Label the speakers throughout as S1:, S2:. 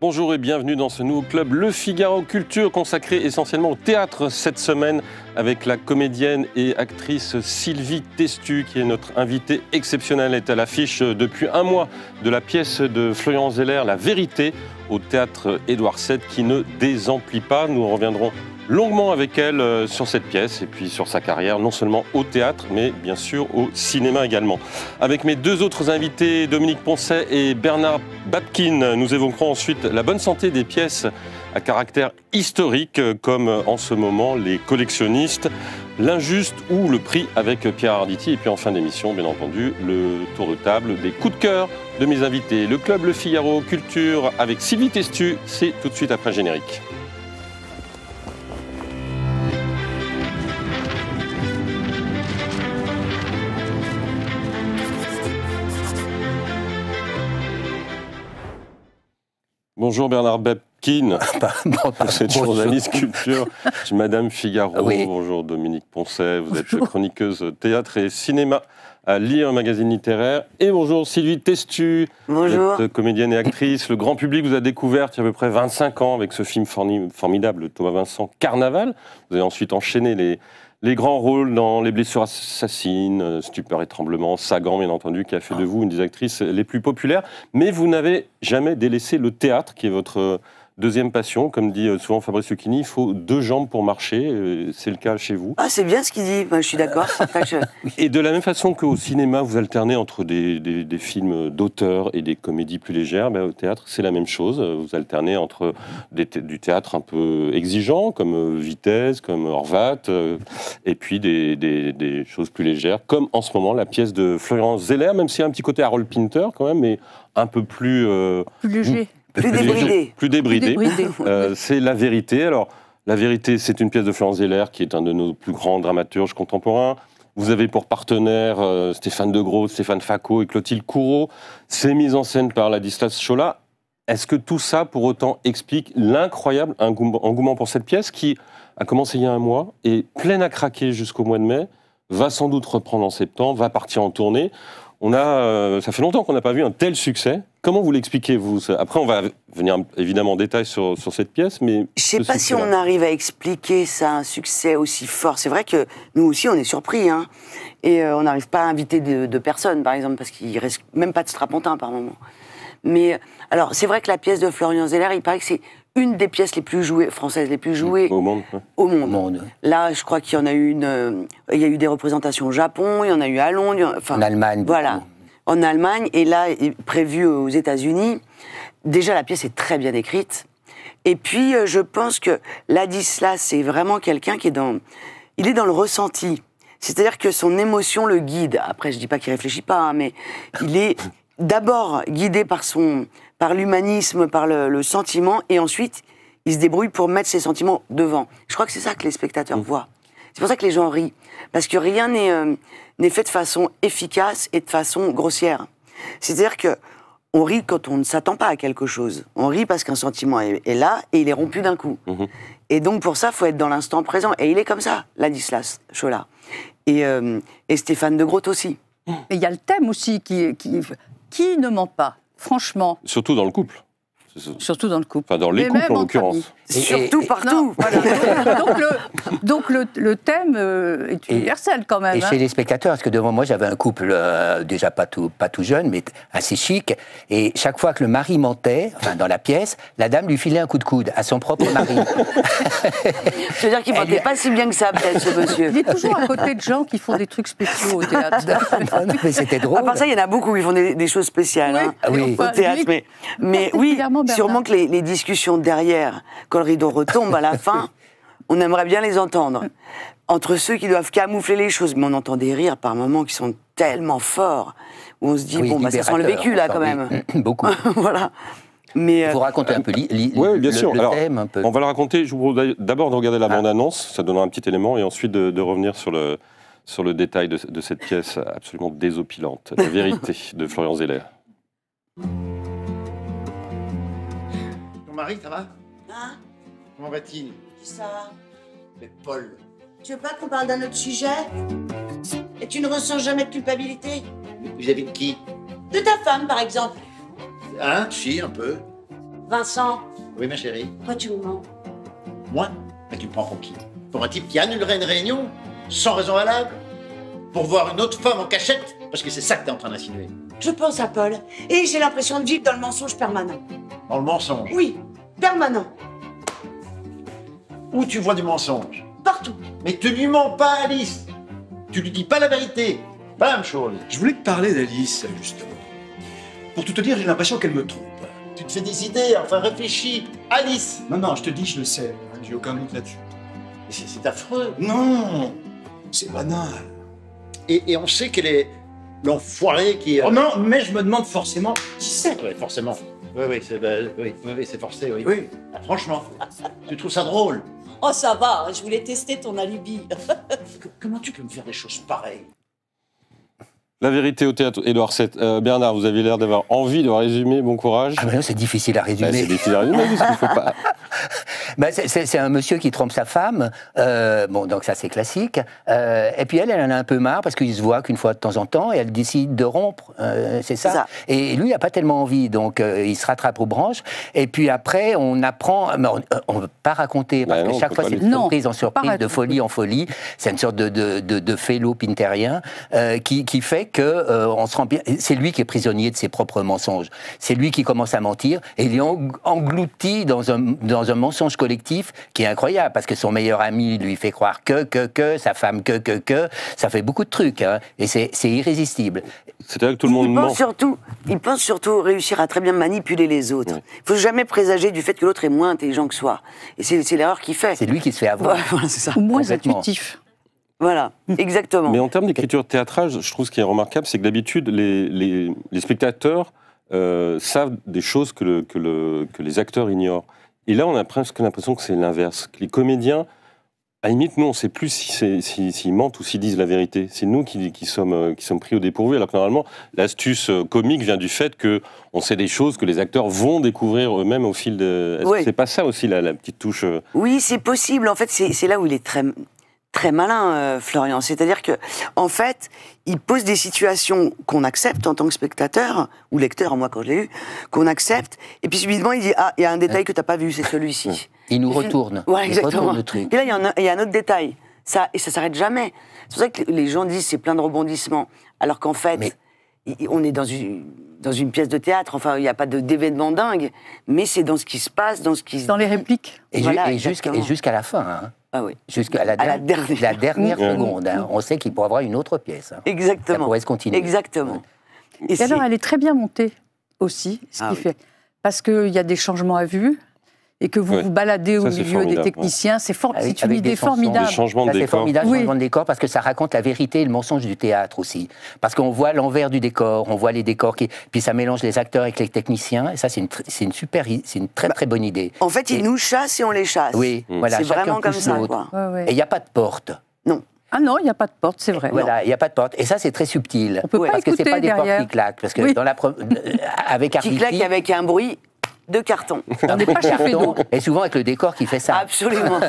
S1: Bonjour et bienvenue dans ce nouveau club Le Figaro Culture consacré essentiellement au théâtre cette semaine avec la comédienne et actrice Sylvie Testu qui est notre invitée exceptionnelle. Elle est à l'affiche depuis un mois de la pièce de Florian Zeller, La Vérité, au théâtre Édouard VII qui ne désemplit pas. Nous reviendrons longuement avec elle sur cette pièce et puis sur sa carrière, non seulement au théâtre, mais bien sûr au cinéma également. Avec mes deux autres invités, Dominique Poncet et Bernard Babkin, nous évoquerons ensuite la bonne santé des pièces à caractère historique, comme en ce moment Les Collectionnistes, L'Injuste ou Le Prix avec Pierre Arditi. Et puis en fin d'émission, bien entendu, le tour de table des coups de cœur de mes invités. Le club Le Figaro Culture avec Sylvie Testu, c'est tout de suite après le générique. Bonjour Bernard Babkin, vous êtes journaliste culture chez Madame Figaro. Oui. Bonjour Dominique Poncet, vous êtes chroniqueuse théâtre et cinéma à Lire, magazine littéraire. Et bonjour Sylvie Testu, bonjour. Vous êtes comédienne et actrice. Le grand public vous a découverte il y a à peu près 25 ans avec ce film formidable, Thomas Vincent, Carnaval. Vous avez ensuite enchaîné les grands rôles dans Les Blessures assassines, Stupeur et Tremblement, Sagan, bien entendu, qui a fait de vous une des actrices les plus populaires. Mais vous n'avez jamais délaissé le théâtre, qui est votre deuxième passion. Comme dit souvent Fabrice Lucchini, il faut 2 jambes pour marcher. C'est le cas chez vous.
S2: Ah, c'est bien ce qu'il dit. Moi, je suis d'accord.
S1: Et de la même façon qu'au cinéma, vous alternez entre des films d'auteur et des comédies plus légères, au théâtre, c'est la même chose. Vous alternez entre du théâtre un peu exigeant, comme Vitesse, comme Horvat, et puis des choses plus légères, comme en ce moment la pièce de Florian Zeller, même s'il y a un petit côté Harold Pinter quand même, mais un peu plus
S2: léger. Plus débridé.
S1: C'est La Vérité. Alors, La Vérité, c'est une pièce de Florian Zeller, qui est un de nos plus grands dramaturges contemporains. Vous avez pour partenaires Stéphane De Groot, Stéphane Facot et Clotilde Courreau. C'est mis en scène par Ladislas Chola. Est-ce que tout ça, pour autant, explique l'incroyable engouement pour cette pièce qui a commencé il y a un mois, est pleine à craquer jusqu'au mois de mai, va sans doute reprendre en septembre, va partir en tournée. Ça fait longtemps qu'on n'a pas vu un tel succès. Comment vous l'expliquez, vous ? Après, on va venir évidemment en détail sur cette pièce, mais...
S2: Je ne sais pas si on arrive à expliquer ça, un succès aussi fort. C'est vrai que nous aussi, on est surpris, hein, et on n'arrive pas à inviter de personnes, par exemple, parce qu'il ne reste même pas de strapontin par moment. Mais, alors, c'est vrai que la pièce de Florian Zeller, il paraît que c'est une des pièces les plus jouées, françaises, les plus jouées
S1: au monde.
S2: Au monde. Là, je crois qu'il y en a eu il y a eu des représentations au Japon, il y en a eu à Londres,
S3: en Allemagne.
S2: Voilà, en Allemagne, et là, prévu aux États-Unis. Déjà, la pièce est très bien écrite. Et puis, je pense que Ladislas, c'est vraiment quelqu'un qui est il est dans le ressenti. C'est-à-dire que son émotion le guide. Après, je dis pas qu'il réfléchit pas, hein, mais il est d'abord guidé par l'humanisme, par le sentiment, et ensuite, il se débrouille pour mettre ses sentiments devant. Je crois que c'est ça que les spectateurs voient. C'est pour ça que les gens rient. Parce que rien n'est fait de façon efficace et de façon grossière. C'est-à-dire qu'on rit quand on ne s'attend pas à quelque chose. On rit parce qu'un sentiment est là, et il est rompu d'un coup. Et donc, pour ça, il faut être dans l'instant présent. Et il est comme ça, Ladislas Chola. Et Stéphane De Groot aussi.
S4: Mais il y a le thème aussi qui ne ment pas, franchement.
S1: Surtout dans le couple.
S4: Surtout dans le couple.
S1: Enfin, dans les couples, en l'occurrence.
S2: Surtout partout.
S4: Non, voilà. donc le thème est universel quand même.
S3: Et chez les spectateurs, parce que devant moi, j'avais un couple déjà pas tout jeune, mais assez chic. Et chaque fois que le mari mentait, dans la pièce, la dame lui filait un coup de coude à son propre mari.
S2: Je veux dire qu'il ne mentait pas si bien que ça, peut-être, ce monsieur.
S4: Il est toujours à côté de gens qui font des trucs spéciaux au théâtre.
S3: non, mais c'était drôle.
S2: À part ça, il y en a beaucoup qui font des choses spéciales
S3: oui.
S2: Au théâtre. Mais oui, sûrement que les discussions derrière, quand le rideau retombe à la fin, on aimerait bien les entendre. Entre ceux qui doivent camoufler les choses, mais on entend des rires par moments qui sont tellement forts, où on se dit, ça sent le vécu là quand même.
S3: Beaucoup.
S2: Voilà. Mais
S3: vous racontez un peu
S1: oui, bien sûr.
S3: Le thème un peu.
S1: On va le raconter. Je vous propose d'abord de regarder la bande-annonce, ça donnera un petit élément, et ensuite de revenir sur le détail de cette pièce absolument désopilante, La Vérité de Florian Zeller.
S5: Ton mari, ça va ?
S6: Hein ?
S5: Comment va-t-il ?
S6: Qui ça ?
S5: Mais Paul.
S6: Tu veux pas qu'on parle d'un autre sujet ? Et tu ne ressens jamais de culpabilité ?
S5: Vis-à-vis de qui ?
S6: De ta femme, par exemple.
S5: Hein ? Si, un peu.
S6: Vincent,
S5: Oui, ma chérie.
S6: pourquoi tu me mens?
S5: Moi? Mais tu me prends pour qui? Pour un type qui annulerait une réunion sans raison valable? Pour voir une autre femme en cachette? Parce que c'est ça que t'es en train d'insinuer.
S6: Je pense à Paul, et j'ai l'impression de vivre dans le mensonge permanent.
S5: Dans le mensonge.
S6: Oui, permanent,
S5: Où tu vois du mensonge?
S6: partout.
S5: Mais tu lui mens pas, Alice. Tu lui dis pas la vérité. Pas la même chose.
S7: Je voulais te parler d'Alice, justement. Pour tout te dire, j'ai l'impression qu'elle me trompe.
S5: Tu te fais des idées, enfin réfléchis. Alice.
S7: Non, je te dis, je le sais. J'ai aucun doute là-dessus.
S5: Mais c'est affreux.
S7: Non, c'est banal.
S5: Et on sait qu'elle est l'enfoiré qui...
S7: Oh non, mais je me demande forcément qui c'est.
S5: Ouais, forcément. Oui, c'est forcé, oui.
S7: Oui.
S5: Ah, franchement, tu trouves ça drôle?
S6: Oh, ça va, je voulais tester ton alibi.
S5: Comment tu peux me faire des choses pareilles?
S1: La vérité au théâtre, Édouard VII. Bernard, vous avez l'air d'avoir envie de résumer. Bon courage.
S3: Ah ben non, c'est difficile à résumer.
S1: C'est difficile à résumer, parce qu'il faut pas...
S3: Ben, c'est un monsieur qui trompe sa femme, bon, donc ça c'est classique. Et puis elle en a un peu marre parce qu'il se voit qu'une fois de temps en temps et elle décide de rompre, c'est ça. Et lui, il n'a pas tellement envie, donc il se rattrape aux branches. Et puis après, on apprend, mais on ne peut pas raconter parce
S1: Ben non,
S3: que
S1: on
S3: chaque
S1: peut
S3: fois
S1: pas
S3: c'est
S1: le
S3: une
S4: dire.
S3: surprise en
S4: Non,
S3: surprise,
S4: pas
S3: de folie en folie. C'est une sorte de félo pinterien qui fait que on se rend bien. C'est lui qui est prisonnier de ses propres mensonges. C'est lui qui commence à mentir et il est englouti dans un mensonge collectif qui est incroyable parce que son meilleur ami lui fait croire que sa femme que ça fait beaucoup de trucs hein, et c'est irrésistible.
S1: C'est-à-dire que tout le monde ment.
S2: Il pense surtout réussir à très bien manipuler les autres. Il ne faut jamais présager du fait que l'autre est moins intelligent que soi. Et c'est l'erreur qu'il fait.
S3: C'est lui qui se fait avoir.
S2: Voilà, c'est ça.
S4: Ou moins
S3: Complètement.
S4: intuitif.
S2: Voilà, exactement.
S1: Mais en termes d'écriture théâtrale, je trouve ce qui est remarquable, c'est que d'habitude, les spectateurs savent des choses que les acteurs ignorent. Et là, on a presque l'impression que c'est l'inverse. Que les comédiens, à la limite, nous, on ne sait plus s'ils mentent ou s'ils disent la vérité. C'est nous qui sommes pris au dépourvu, alors que normalement, l'astuce comique vient du fait qu'on sait des choses que les acteurs vont découvrir eux-mêmes au fil de... Est-ce que c'est pas ça aussi, la petite touche
S2: Oui, c'est possible. En fait, c'est là où il est très malin, Florian. C'est-à-dire que, en fait, il pose des situations qu'on accepte en tant que spectateur, ou lecteur, moi, quand je l'ai lu, qu'on accepte, et puis subitement, il dit « Ah, il y a un détail que tu n'as pas vu, c'est celui-ci. »
S3: Il nous retourne.
S2: Voilà,
S3: Il
S2: exactement.
S3: retourne le truc.
S2: Et là, il y a un autre détail. Et ça s'arrête jamais. C'est pour ça que les gens disent c'est plein de rebondissements. Alors qu'en fait, on est dans une pièce de théâtre. Enfin, il n'y a pas d'événement dingue. Mais c'est dans ce qui se passe, dans ce qui se
S4: Dans les
S2: dit.
S4: répliques.
S3: Et,
S2: Voilà,
S3: et jusqu'à la fin. Hein.
S2: Ah oui.
S3: Jusqu'à la dernière seconde. Hein. On sait qu'il pourra avoir une autre pièce. Hein.
S2: Exactement.
S3: Ça pourrait se continuer.
S2: Exactement.
S4: Et alors, elle est très bien montée aussi, fait. Parce qu'il y a des changements à vue et que vous vous baladez au milieu des techniciens. C'est une idée formidable.
S1: Des changements de décor.
S3: C'est formidable, changement de décor, parce que ça raconte la vérité et le mensonge du théâtre aussi. Parce qu'on voit l'envers du décor, on voit les décors, puis ça mélange les acteurs avec les techniciens, et ça, c'est une très très bonne idée.
S2: En fait, ils nous chassent et on les chasse.
S3: Oui, voilà.
S2: C'est vraiment comme ça,
S3: l'autre.
S2: quoi.
S4: Ouais.
S3: Et il n'y a pas de porte.
S2: Non.
S4: Ah non, il n'y a pas de porte, c'est vrai.
S3: Voilà, il n'y a pas de porte. Et ça, c'est très subtil.
S4: On peut pas
S3: parce que c'est
S4: écouter
S3: pas des portes
S4: derrière.
S3: qui claquent. Parce que avec
S2: Qui
S3: Arbifi,
S2: claque avec un bruit de carton.
S4: On n'est pas chez Fédon.
S3: et souvent avec le décor qui fait ça.
S2: Absolument.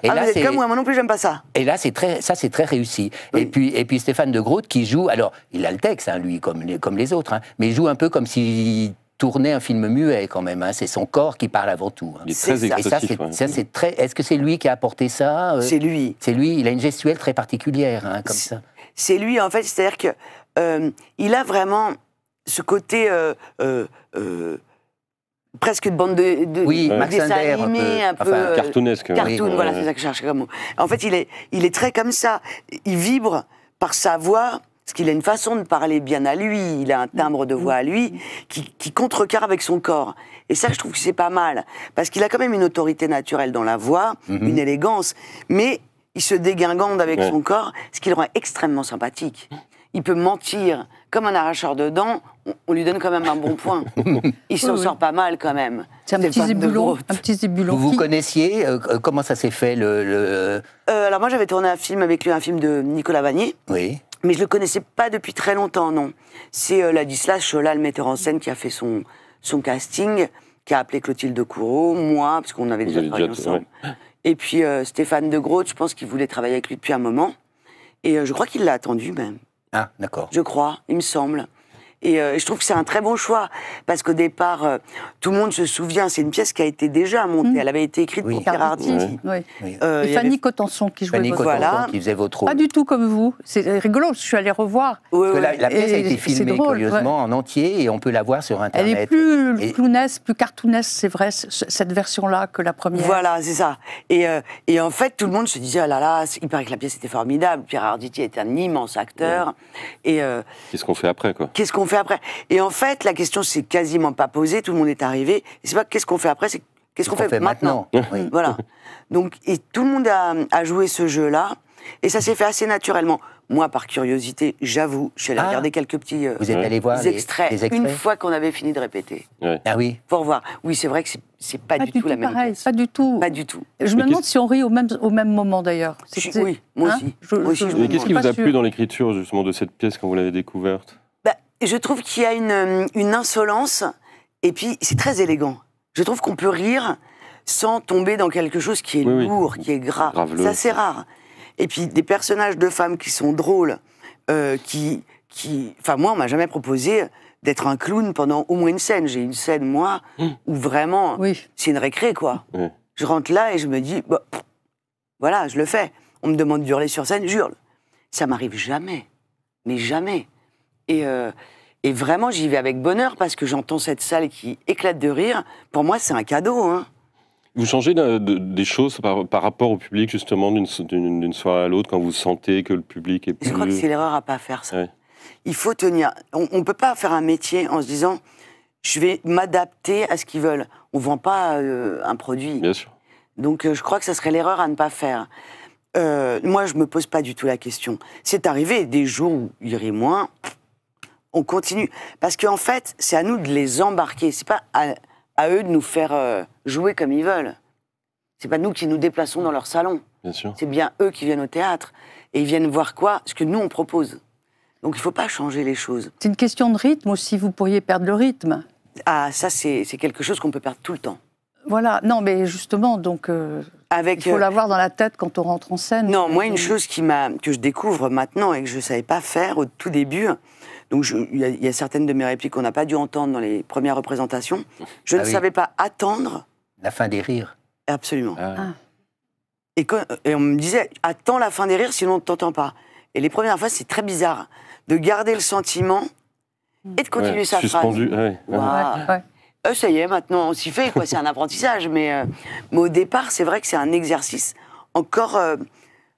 S3: Et là,
S2: vous êtes comme moi non plus, j'aime pas ça.
S3: Et là, c'est très réussi.
S2: Oui.
S3: Et puis Stéphane de Groot qui joue, alors il a le texte, hein, lui, comme les autres, hein, mais il joue un peu comme s'il tournait un film muet quand même. Hein, c'est son corps qui parle avant tout. Hein.
S1: Il est très
S2: C'est ça.
S1: expressif.
S3: Et ça, c'est très. Est-ce que c'est lui qui a apporté ça
S2: C'est lui.
S3: C'est lui. Il a une gestuelle très particulière, hein, comme ça.
S2: C'est lui, en fait, c'est-à-dire que il a vraiment ce côté presque de bande de
S3: Oui, Max
S2: dessin
S3: Linder,
S2: animé, un peu
S3: enfin,
S1: cartoonesque.
S2: cartoon,
S1: Oui.
S2: voilà, c'est ça que je cherchais comme mot. En fait, il est très comme ça. Il vibre par sa voix, parce qu'il a une façon de parler bien à lui, il a un timbre de voix à lui, qui contrecarre avec son corps. Et ça, je trouve que c'est pas mal, parce qu'il a quand même une autorité naturelle dans la voix, une élégance, mais il se dégingande avec son corps, ce qui le rend extrêmement sympathique. Il peut mentir comme un arracheur de dents, on lui donne quand même un bon point. Il s'en sort pas mal quand même.
S4: C'est un petit zébulon. Un petit zébulon.
S3: Vous connaissiez comment ça s'est fait
S2: alors moi, j'avais tourné un film avec lui, un film de Nicolas Vanier.
S3: Oui.
S2: Mais je le connaissais pas depuis très longtemps, non. C'est Ladislas Chola, le metteur en scène, qui a fait son casting, qui a appelé Clotilde Courreau, moi, parce qu'on avait déjà travaillé ensemble. Ouais. Et puis Stéphane de Groot, je pense qu'il voulait travailler avec lui depuis un moment. Et je crois qu'il l'a attendu même.
S3: Ah, d'accord.
S2: Je crois, il me semble. Et je trouve que c'est un très bon choix, parce qu'au départ, tout le monde se souvient, c'est une pièce qui a été déjà montée, elle avait été écrite pour Pierre Arditi.
S4: Et Fanny Cotenson qui jouait votre rôle.
S3: Qui faisait votre rôle.
S4: Pas du tout comme vous, c'est rigolo, je suis allée revoir.
S3: La pièce a été filmée curieusement en entier, et on peut la voir sur Internet.
S4: Elle est plus clownesque, plus cartoonesque, c'est vrai, cette version-là, que la première.
S2: Voilà, c'est ça. Et en fait, tout le monde se disait, oh là là, il paraît que la pièce était formidable, Pierre Arditi était un immense acteur. Et
S1: qu'est-ce qu'on fait après, quoi?
S2: Qu'est-ce qu'on fait après? Et en fait, la question s'est quasiment pas posée, tout le monde est arrivé. Et c'est pas qu'est-ce qu'on fait après, c'est qu'est-ce qu'on fait maintenant.
S3: Oui.
S2: Voilà. Donc, et tout le monde a joué ce jeu-là, et ça s'est fait assez naturellement. Moi, par curiosité, j'avoue, je suis allée regarder quelques petits
S3: vous êtes allé voir
S2: extraits, une fois qu'on avait fini de répéter.
S3: Ah oui.
S2: Pour voir. Oui, c'est vrai que c'est pas du tout la même
S4: pareil,
S2: pièce.
S4: pas du tout.
S2: Pas du tout.
S4: Je me demande si on rit au même moment, d'ailleurs.
S2: Oui, moi aussi.
S1: Mais qu'est-ce qui vous a plu dans l'écriture, justement, de cette pièce quand vous l'avez découverte?
S2: Je trouve qu'il y a une insolence, et puis c'est très élégant. Je trouve qu'on peut rire sans tomber dans quelque chose qui est lourd, qui est gras. C'est assez rare. Et puis des personnages de femmes qui sont drôles, enfin moi, on m'a jamais proposé d'être un clown pendant au moins une scène. J'ai une scène, moi, où vraiment, c'est une récré, quoi. Je rentre là et je me dis, voilà, je le fais. On me demande d'hurler sur scène, j'hurle. Ça m'arrive jamais, mais jamais. Et vraiment, j'y vais avec bonheur parce que j'entends cette salle qui éclate de rire. Pour moi, c'est un cadeau. Hein.
S1: Vous changez des choses par rapport au public, justement, d'une soirée à l'autre, quand vous sentez que le public est plus...
S2: Je crois que c'est l'erreur à pas faire ça. Il faut tenir. On ne peut pas faire un métier en se disant je vais m'adapter à ce qu'ils veulent. On ne vend pas un produit.
S1: Bien sûr.
S2: Donc je crois que ça serait l'erreur à ne pas faire. Moi, je ne me pose pas du tout la question. C'est arrivé des jours où il rit moins, on continue. Parce qu'en fait, c'est à nous de les embarquer. Ce n'est pas à eux de nous faire jouer comme ils veulent. Ce n'est pas nous qui nous déplaçons dans leur salon.
S1: Bien sûr.
S2: C'est bien eux qui viennent au théâtre. Et ils viennent voir quoi? Ce que nous, on propose. Donc il ne faut pas changer les choses.
S4: C'est une question de rythme aussi, vous pourriez perdre le rythme.
S2: Ah, ça, c'est quelque chose qu'on peut perdre tout le temps.
S4: Voilà, non, mais justement, donc, il faut l'avoir dans la tête quand on rentre en scène.
S2: Non, moi, une chose que je découvre maintenant et que je ne savais pas faire au tout début, donc il y a certaines de mes répliques qu'on n'a pas dû entendre dans les premières représentations, je ne savais pas attendre...
S3: La fin des rires.
S2: Absolument. Et on me disait, attends la fin des rires, sinon on ne t'entend pas. Et les premières fois, c'est très bizarre de garder le sentiment et de continuer sa
S1: suspendu,
S2: phrase. Ça y est, maintenant on s'y fait, quoi. C'est un apprentissage. Mais au départ, c'est vrai que c'est un exercice encore...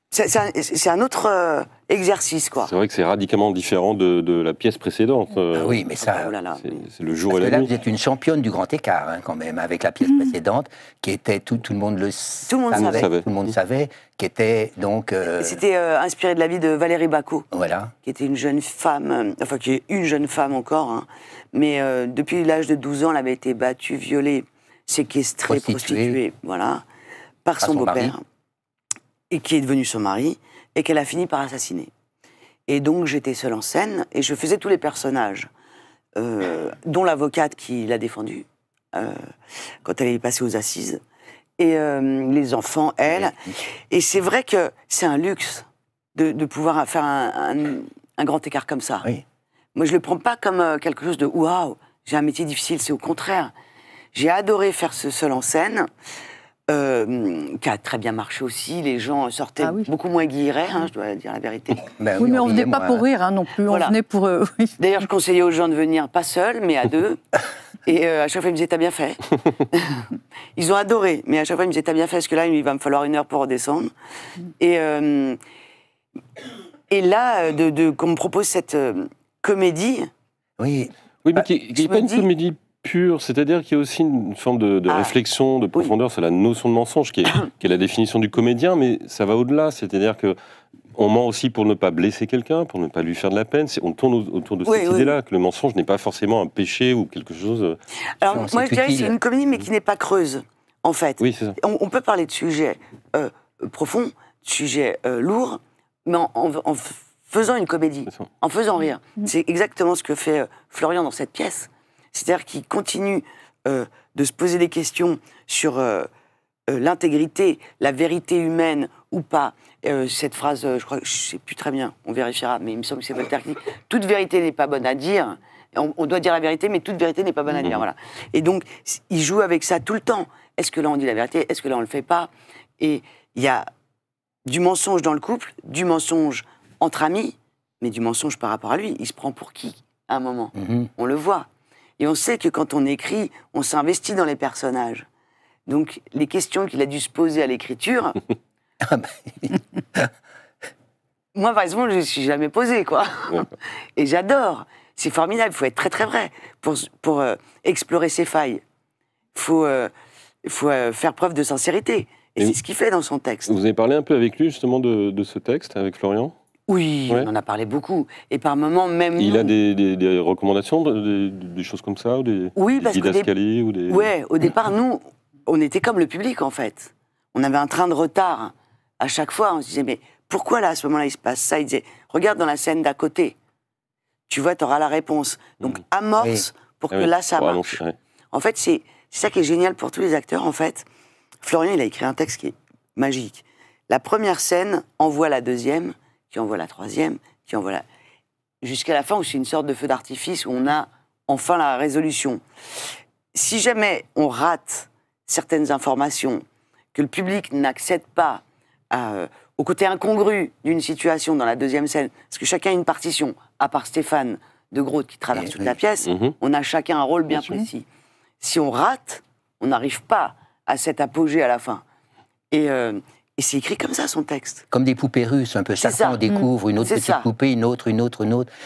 S2: c'est un autre exercice, quoi.
S1: C'est vrai que c'est radicalement différent de la pièce précédente.
S3: Oui, mais ça...
S1: C'est le jour et la nuit.
S3: Vous êtes une championne du grand écart, hein, quand même, avec la pièce précédente, qui était... Tout le monde le savait. Tout le monde savait, qui était donc...
S2: C'était inspiré de la vie de Valérie Bacot.
S3: Voilà.
S2: Qui était une jeune femme, enfin qui est une jeune femme encore, hein, mais depuis l'âge de 12 ans, elle avait été battue, violée, séquestrée, prostituée, voilà, par son beau-père, et qui est devenu son mari, et qu'elle a fini par assassiner. Et donc j'étais seule en scène, et je faisais tous les personnages, dont l'avocate qui l'a défendue, quand elle est passée aux assises, et les enfants, elle. Et c'est vrai que c'est un luxe de pouvoir faire un grand écart comme ça.
S3: Oui.
S2: Moi, je ne le prends pas comme quelque chose de « waouh, j'ai un métier difficile », c'est au contraire. J'ai adoré faire ce seul en scène, qui a très bien marché aussi. Les gens sortaient beaucoup moins guillerets, hein, je dois dire la vérité.
S4: Ben oui, mais on ne venait pas pour rire non plus, on venait pour...
S2: D'ailleurs, je conseillais aux gens de venir pas seuls, mais à deux. Et à chaque fois, ils me disaient « t'as bien fait ». Ils ont adoré, mais à chaque fois, ils me disaient « t'as bien fait », parce que là, il va me falloir 1 heure pour redescendre. Et là, qu'on me propose cette comédie...
S3: Oui,
S1: mais qui n'est pas une comédie pure, c'est-à-dire qu'il y a aussi une forme de réflexion, de profondeur sur la notion de mensonge, qui est la définition du comédien, mais ça va au-delà, c'est-à-dire que on ment aussi pour ne pas blesser quelqu'un, pour ne pas lui faire de la peine. On tourne autour de cette idée-là, que le mensonge n'est pas forcément un péché ou quelque chose...
S2: Alors, moi, je dirais que c'est une comédie, mais qui n'est pas creuse, en fait.
S1: Oui, c'est ça.
S2: On peut parler de sujets profonds, de sujets lourds, mais en faisant une comédie, en faisant rire. C'est exactement ce que fait Florian dans cette pièce. C'est-à-dire qu'il continue de se poser des questions sur l'intégrité, la vérité humaine ou pas. Cette phrase, je crois, je ne sais plus très bien, on vérifiera, mais il me semble que c'est Voltaire qui dit « Toute vérité n'est pas bonne à dire, On doit dire la vérité, mais toute vérité n'est pas bonne à dire. Voilà. Et donc, il joue avec ça tout le temps. Est-ce que là, on dit la vérité? Est-ce que là, on le fait pas? Et il y a du mensonge dans le couple, du mensonge entre amis, mais du mensonge par rapport à lui. Il se prend pour qui, à un moment? On le voit. Et on sait que quand on écrit, on s'investit dans les personnages. Donc, les questions qu'il a dû se poser à l'écriture... Moi, par exemple, je ne me suis jamais posée, quoi. Et j'adore. C'est formidable. Il faut être très, très vrai pour explorer ses failles. Il faut faire preuve de sincérité. Et c'est ce qu'il fait dans son texte.
S1: Vous avez parlé un peu avec lui, justement, de ce texte, avec Florian?
S2: Oui, on en a parlé beaucoup. Et par moments, même
S1: il a des recommandations, des choses comme ça, ou des didascalies ou des...
S2: Ouais, au départ, nous, on était comme le public, en fait. On avait un train de retard à chaque fois. On se disait, mais pourquoi là, à ce moment-là, il se passe ça? Il disait, regarde dans la scène d'à côté. Tu vois, tu auras la réponse. Donc, amorce pour que là, ça marche. En fait, c'est ça qui est génial pour tous les acteurs, en fait. Florian, il a écrit un texte qui est magique. La première scène envoie la deuxième, qui envoie la troisième, qui envoie la... Jusqu'à la fin, où c'est une sorte de feu d'artifice, où on a enfin la résolution. Si jamais on rate certaines informations, que le public n'accède pas au côté incongru d'une situation dans la deuxième scène, parce que chacun a une partition, à part Stéphane de Groot qui traverse toute la pièce, on a chacun un rôle bien précis. Si on rate, on n'arrive pas à cet apogée à la fin. Et c'est écrit comme ça, son texte.
S3: Comme des poupées russes, un peu. Chaque fois, on découvre une autre petite poupée, une autre,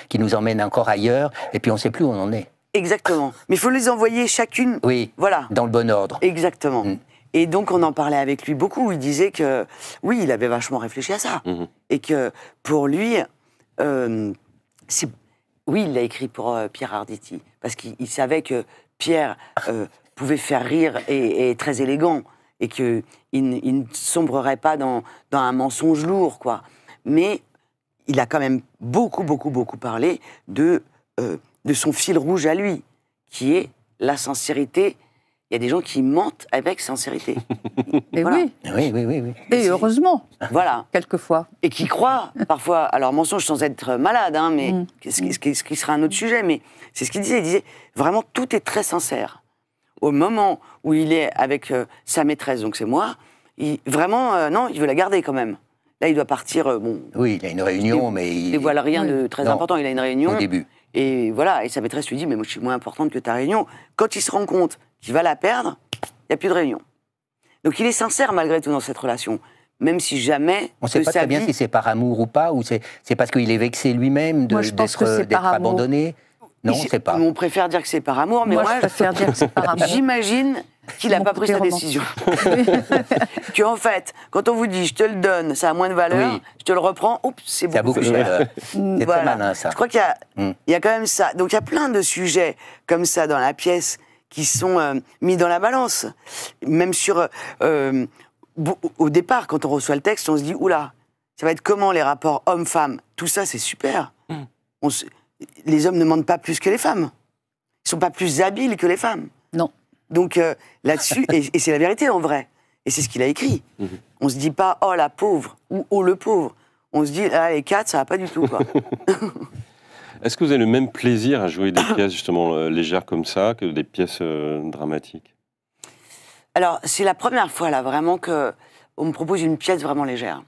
S3: qui nous emmène encore ailleurs, et puis on ne sait plus où on en est.
S2: Exactement. Mais il faut les envoyer chacune, voilà,
S3: dans le bon ordre.
S2: Exactement. Et donc, on en parlait avec lui beaucoup. Il disait que, oui, il avait vachement réfléchi à ça. Et que, pour lui, oui, il l'a écrit pour Pierre Arditi. Parce qu'il savait que Pierre pouvait faire rire et est très élégant. Et qu'il ne sombrerait pas dans un mensonge lourd, quoi. Mais il a quand même beaucoup parlé de son fil rouge à lui, qui est la sincérité. Il y a des gens qui mentent avec sincérité.
S4: Et
S2: voilà.
S3: Oui.
S4: Et heureusement.
S2: Voilà.
S4: Quelquefois.
S2: Et qui croient, parfois, alors mensonge sans être malade, hein, mais ce qui sera un autre sujet, mais c'est ce qu'il disait. Il disait, vraiment, tout est très sincère. Au moment où il est avec sa maîtresse, donc c'est moi, vraiment, non, il veut la garder quand même. Là, il doit partir,
S3: Oui, il a une réunion, mais...
S2: Il ne dévoile rien de très important, il a une réunion.
S3: Au début.
S2: Et voilà, et sa maîtresse lui dit, mais moi, je suis moins importante que ta réunion. Quand il se rend compte qu'il va la perdre, il n'y a plus de réunion. Donc il est sincère malgré tout dans cette relation, même si jamais...
S3: On ne sait pas très bien si c'est par amour ou pas, ou c'est parce qu'il est vexé lui-même d'être abandonné. Non, on ne sait pas.
S2: On préfère dire que c'est par amour, mais moi
S4: je préfère dire que c'est par amour.
S2: J'imagine qu'il n'a pas pris sa décision. Qu'en fait, quand on vous dit je te le donne, ça a moins de valeur, je te le reprends, oups, c'est beaucoup plus cher.
S3: C'est très malin, ça.
S2: Je crois qu'il y a quand même ça. Donc il y a plein de sujets comme ça dans la pièce qui sont mis dans la balance. Même sur... au départ, quand on reçoit le texte, on se dit, oula, ça va être comment les rapports hommes-femmes? Tout ça, c'est super. Les hommes ne mentent pas plus que les femmes. Ils ne sont pas plus habiles que les femmes.
S4: Non.
S2: Donc là-dessus, et c'est la vérité en vrai. Et c'est ce qu'il a écrit. On ne se dit pas, oh la pauvre, ou oh le pauvre. On se dit, ah les quatre, ça va pas du tout, quoi.
S1: Est-ce que vous avez le même plaisir à jouer des pièces justement légères comme ça que des pièces dramatiques?
S2: Alors, c'est la première fois, là, vraiment, qu'on me propose une pièce vraiment légère.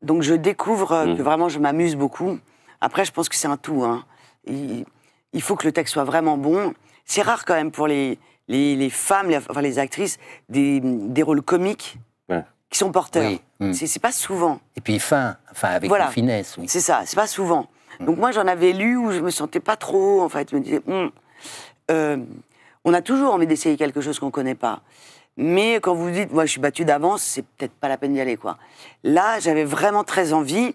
S2: Donc je découvre que vraiment je m'amuse beaucoup. Après, je pense que c'est un tout, hein. Il faut que le texte soit vraiment bon. C'est rare quand même pour les femmes, enfin les actrices, des rôles comiques qui sont porteurs. Oui. C'est pas souvent.
S3: Et puis avec une finesse. Oui.
S2: C'est ça, c'est pas souvent. Donc moi, j'en avais lu où je me sentais pas trop, en fait. Je me disais, on a toujours envie d'essayer quelque chose qu'on connaît pas. Mais quand vous dites, moi, je suis battue d'avance, c'est peut-être pas la peine d'y aller, quoi. Là, j'avais vraiment très envie.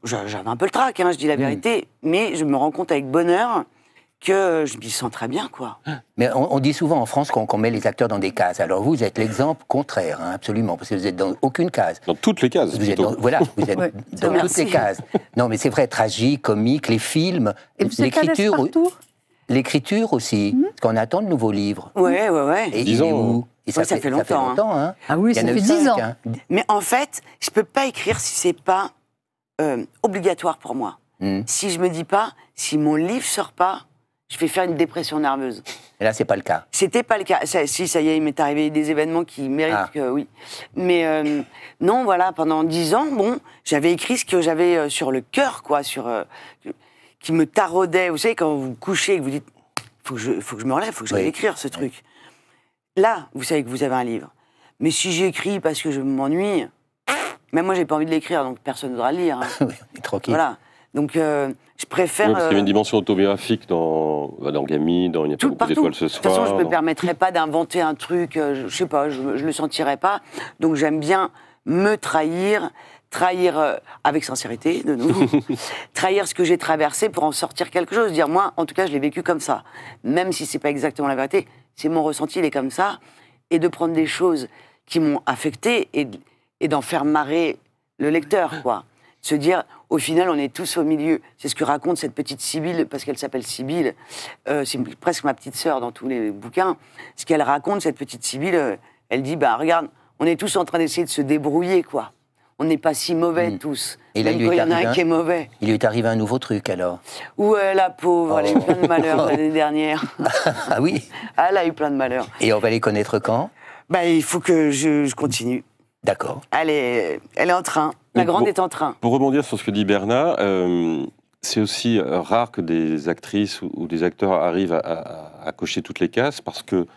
S2: J'avais un peu le trac, hein, je dis la vérité, mais je me rends compte avec bonheur que je m'y sens très bien, quoi.
S3: Mais on dit souvent en France qu'on met les acteurs dans des cases. Alors vous êtes l'exemple contraire, hein, absolument, parce que vous êtes dans aucune case.
S1: Dans toutes les cases.
S3: Vous êtes dans toutes les cases. Non, mais c'est vrai, tragique, comique, les films, l'écriture aussi, parce qu'on attend de nouveaux livres.
S2: Ouais.
S3: Et 10 ans. Et ça
S2: fait longtemps.
S3: Hein.
S4: Ah oui, ça fait 10 ans.
S3: Hein.
S2: Mais en fait, je peux pas écrire si c'est pas obligatoire pour moi. Si je me dis pas, si mon livre sort pas, je vais faire une dépression nerveuse.
S3: Et là, c'est pas le cas.
S2: C'était pas le cas. Ça y est, il m'est arrivé des événements qui méritent que oui. Mais non, voilà, pendant 10 ans, bon, j'avais écrit ce que j'avais sur le cœur, quoi, qui me taraudait. Vous savez, quand vous couchez et que vous dites, faut que je me relève, faut que j'aille écrire ce truc. Là, vous savez que vous avez un livre. Mais si j'écris parce que je m'ennuie, même moi, j'ai pas envie de l'écrire, donc personne ne voudra le lire. Hein.
S3: Oui, tranquille.
S2: Voilà. Donc, je préfère...
S1: Oui, parce qu'il y avait une dimension autobiographique dans Gamine, dans Il n'y a pas beaucoup d'étoiles ce soir.
S2: De toute façon, je ne me permettrais pas d'inventer un truc, je ne sais pas, je le sentirais pas. Donc, j'aime bien me trahir avec sincérité, de nouveau, trahir ce que j'ai traversé pour en sortir quelque chose. Dire, moi, en tout cas, je l'ai vécu comme ça. Même si ce n'est pas exactement la vérité, c'est mon ressenti, il est comme ça. Et de prendre des choses qui m'ont affecté et d'en faire marrer le lecteur, quoi. Se dire, au final, on est tous au milieu. C'est ce que raconte cette petite Sibylle, parce qu'elle s'appelle Sibylle. C'est presque ma petite sœur dans tous les bouquins. Ce qu'elle raconte, cette petite Sibylle, elle dit, bah regarde, on est tous en train d'essayer de se débrouiller, quoi. On n'est pas si mauvais tous.
S3: Et là,
S2: il y en a un qui est mauvais.
S3: Il lui est arrivé un nouveau truc, alors.
S2: Ouais, la pauvre, elle a eu plein de malheurs l'année dernière.
S3: Ah oui.
S2: Elle a eu plein de malheurs.
S3: Et on va les connaître quand?
S2: Bah, il faut que je continue.
S3: D'accord.
S2: Elle est en train. La grande est en train.
S1: Pour rebondir sur ce que dit Bernat, c'est aussi rare que des actrices ou des acteurs arrivent à cocher toutes les cases, parce que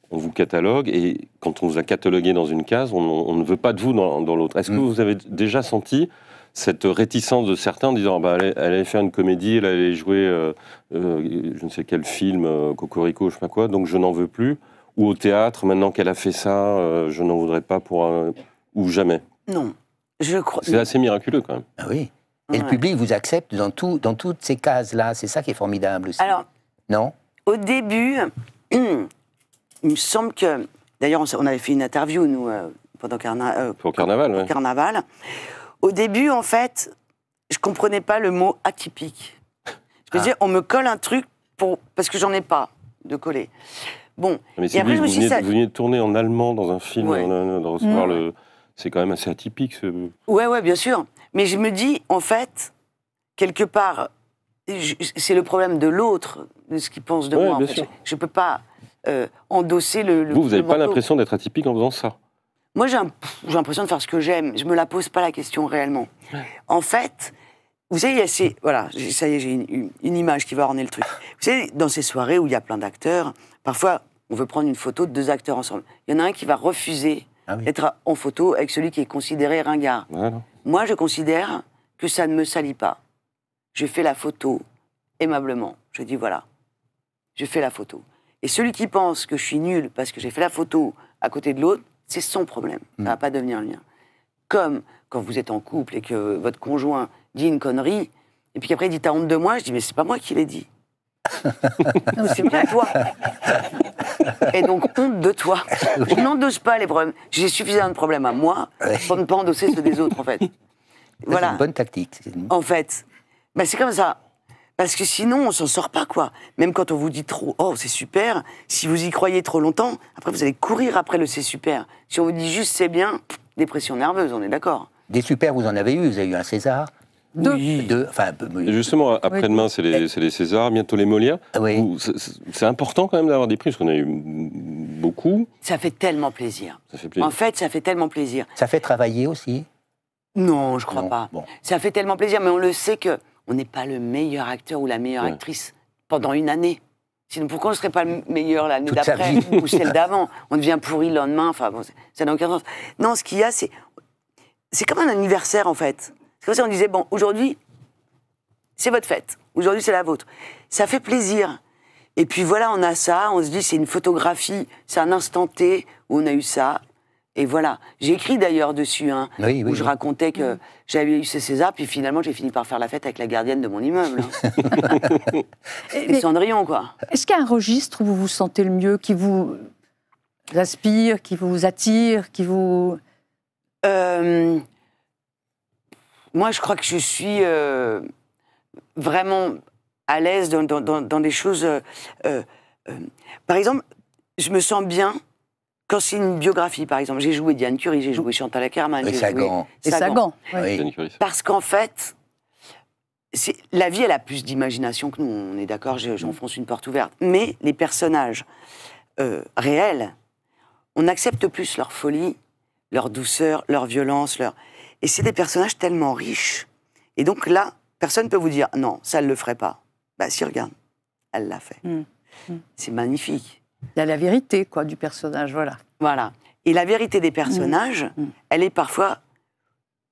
S1: on vous catalogue, et quand on vous a catalogué dans une case, on ne veut pas de vous dans l'autre. Est-ce que vous avez déjà senti cette réticence de certains en disant elle allait faire une comédie, elle allait jouer je ne sais quel film, Cocorico, je sais pas quoi, donc je n'en veux plus, ou au théâtre, maintenant qu'elle a fait ça, je n'en voudrais pas ou jamais?
S2: Non, je crois...
S1: C'est assez miraculeux quand même.
S3: Ah oui. Et le public vous accepte dans toutes ces cases-là, c'est ça qui est formidable aussi.
S2: Alors,
S3: non?
S2: Au début... Il me semble que... D'ailleurs, on avait fait une interview, nous, pendant
S1: pour Carnaval.
S2: Pour Carnaval. Au début, en fait, je ne comprenais pas le mot atypique. Je me disais, on me colle un truc parce que j'en ai pas de coller. Bon,
S1: mais et après, vous veniez de tourner en allemand dans un film, de recevoir c'est quand même assez atypique.
S2: Ouais, bien sûr. Mais je me dis, en fait, quelque part, c'est le problème de l'autre, de ce qu'il pense de moi. En fait. Je ne peux pas... endosser le
S1: Vous n'avez pas l'impression d'être atypique en faisant ça?
S2: Moi, j'ai l'impression de faire ce que j'aime. Je ne me la pose pas la question réellement. Ouais. En fait, vous savez, voilà, ça y est, j'ai une image qui va orner le truc. Vous savez, dans ces soirées où il y a plein d'acteurs, parfois, on veut prendre une photo de 2 acteurs ensemble. Il y en a un qui va refuser d'être en photo avec celui qui est considéré ringard. Voilà. Moi, je considère que ça ne me salit pas. Je fais la photo aimablement. Je dis, voilà, je fais la photo. Et celui qui pense que je suis nul parce que j'ai fait la photo à côté de l'autre, c'est son problème. Ça ne va pas devenir le mien. Comme quand vous êtes en couple et que votre conjoint dit une connerie, et puis qu'après il dit « t'as honte de moi », je dis « mais c'est pas moi qui l'ai dit. C'est bien toi. » Et donc, honte de toi. Je n'endosse pas les problèmes. J'ai suffisamment de problèmes à moi pour ne pas endosser ceux des autres, en fait.
S3: Voilà. C'est une bonne tactique.
S2: En fait, c'est comme ça. Parce que sinon, on s'en sort pas, quoi. Même quand on vous dit trop « oh, c'est super », si vous y croyez trop longtemps, après, vous allez courir après le « c'est super ». Si on vous dit juste « c'est bien », dépression nerveuse, on est d'accord.
S3: Des super, vous en avez eu. Vous avez eu un César.
S2: Oui.
S1: Et justement, après-demain, c'est les Césars, bientôt les Molières.
S3: Oui.
S1: C'est important quand même d'avoir des prix, parce qu'on a eu beaucoup.
S2: Ça fait tellement plaisir.
S1: Ça fait plaisir.
S2: En fait, ça fait tellement plaisir.
S3: Ça fait travailler aussi?
S2: Non, je crois pas.
S3: Bon.
S2: Ça fait tellement plaisir, mais on le sait que on n'est pas le meilleur acteur ou la meilleure actrice pendant une année. Sinon, pourquoi on ne serait pas le meilleur l'année d'après ou celle d'avant? On devient pourri le lendemain, enfin, bon, ça n'a aucun sens. Non, ce qu'il y a, c'est comme un anniversaire, en fait. C'est comme si on disait, bon, aujourd'hui, c'est votre fête. Aujourd'hui, c'est la vôtre. Ça fait plaisir. Et puis voilà, on a ça, on se dit, c'est une photographie, c'est un instant T où on a eu ça. Et voilà. J'ai écrit d'ailleurs dessus, où je racontais que j'avais eu ce César, puis finalement j'ai fini par faire la fête avec la gardienne de mon immeuble. Et Cendrillon, quoi.
S4: Est-ce qu'il y a un registre où vous vous sentez le mieux, qui vous inspire, qui vous attire, qui vous...
S2: Moi, je crois que je suis vraiment à l'aise dans des choses... par exemple, je me sens bien... Quand c'est une biographie, par exemple, j'ai joué Diane Curie, j'ai joué Chantal Akerman,
S3: et Sagan.
S2: Sagan.
S4: Oui.
S2: Parce qu'en fait, la vie, elle a plus d'imagination que nous, on est d'accord, j'enfonce une porte ouverte. Mais les personnages réels, on accepte plus leur folie, leur douceur, leur violence, et c'est des personnages tellement riches. Et donc là, personne ne peut vous dire, non, ça, elle ne le ferait pas. Bah si, regarde, elle l'a fait. C'est magnifique.
S4: Il y a la vérité, quoi, du personnage, voilà.
S2: Voilà. Et la vérité des personnages, elle est parfois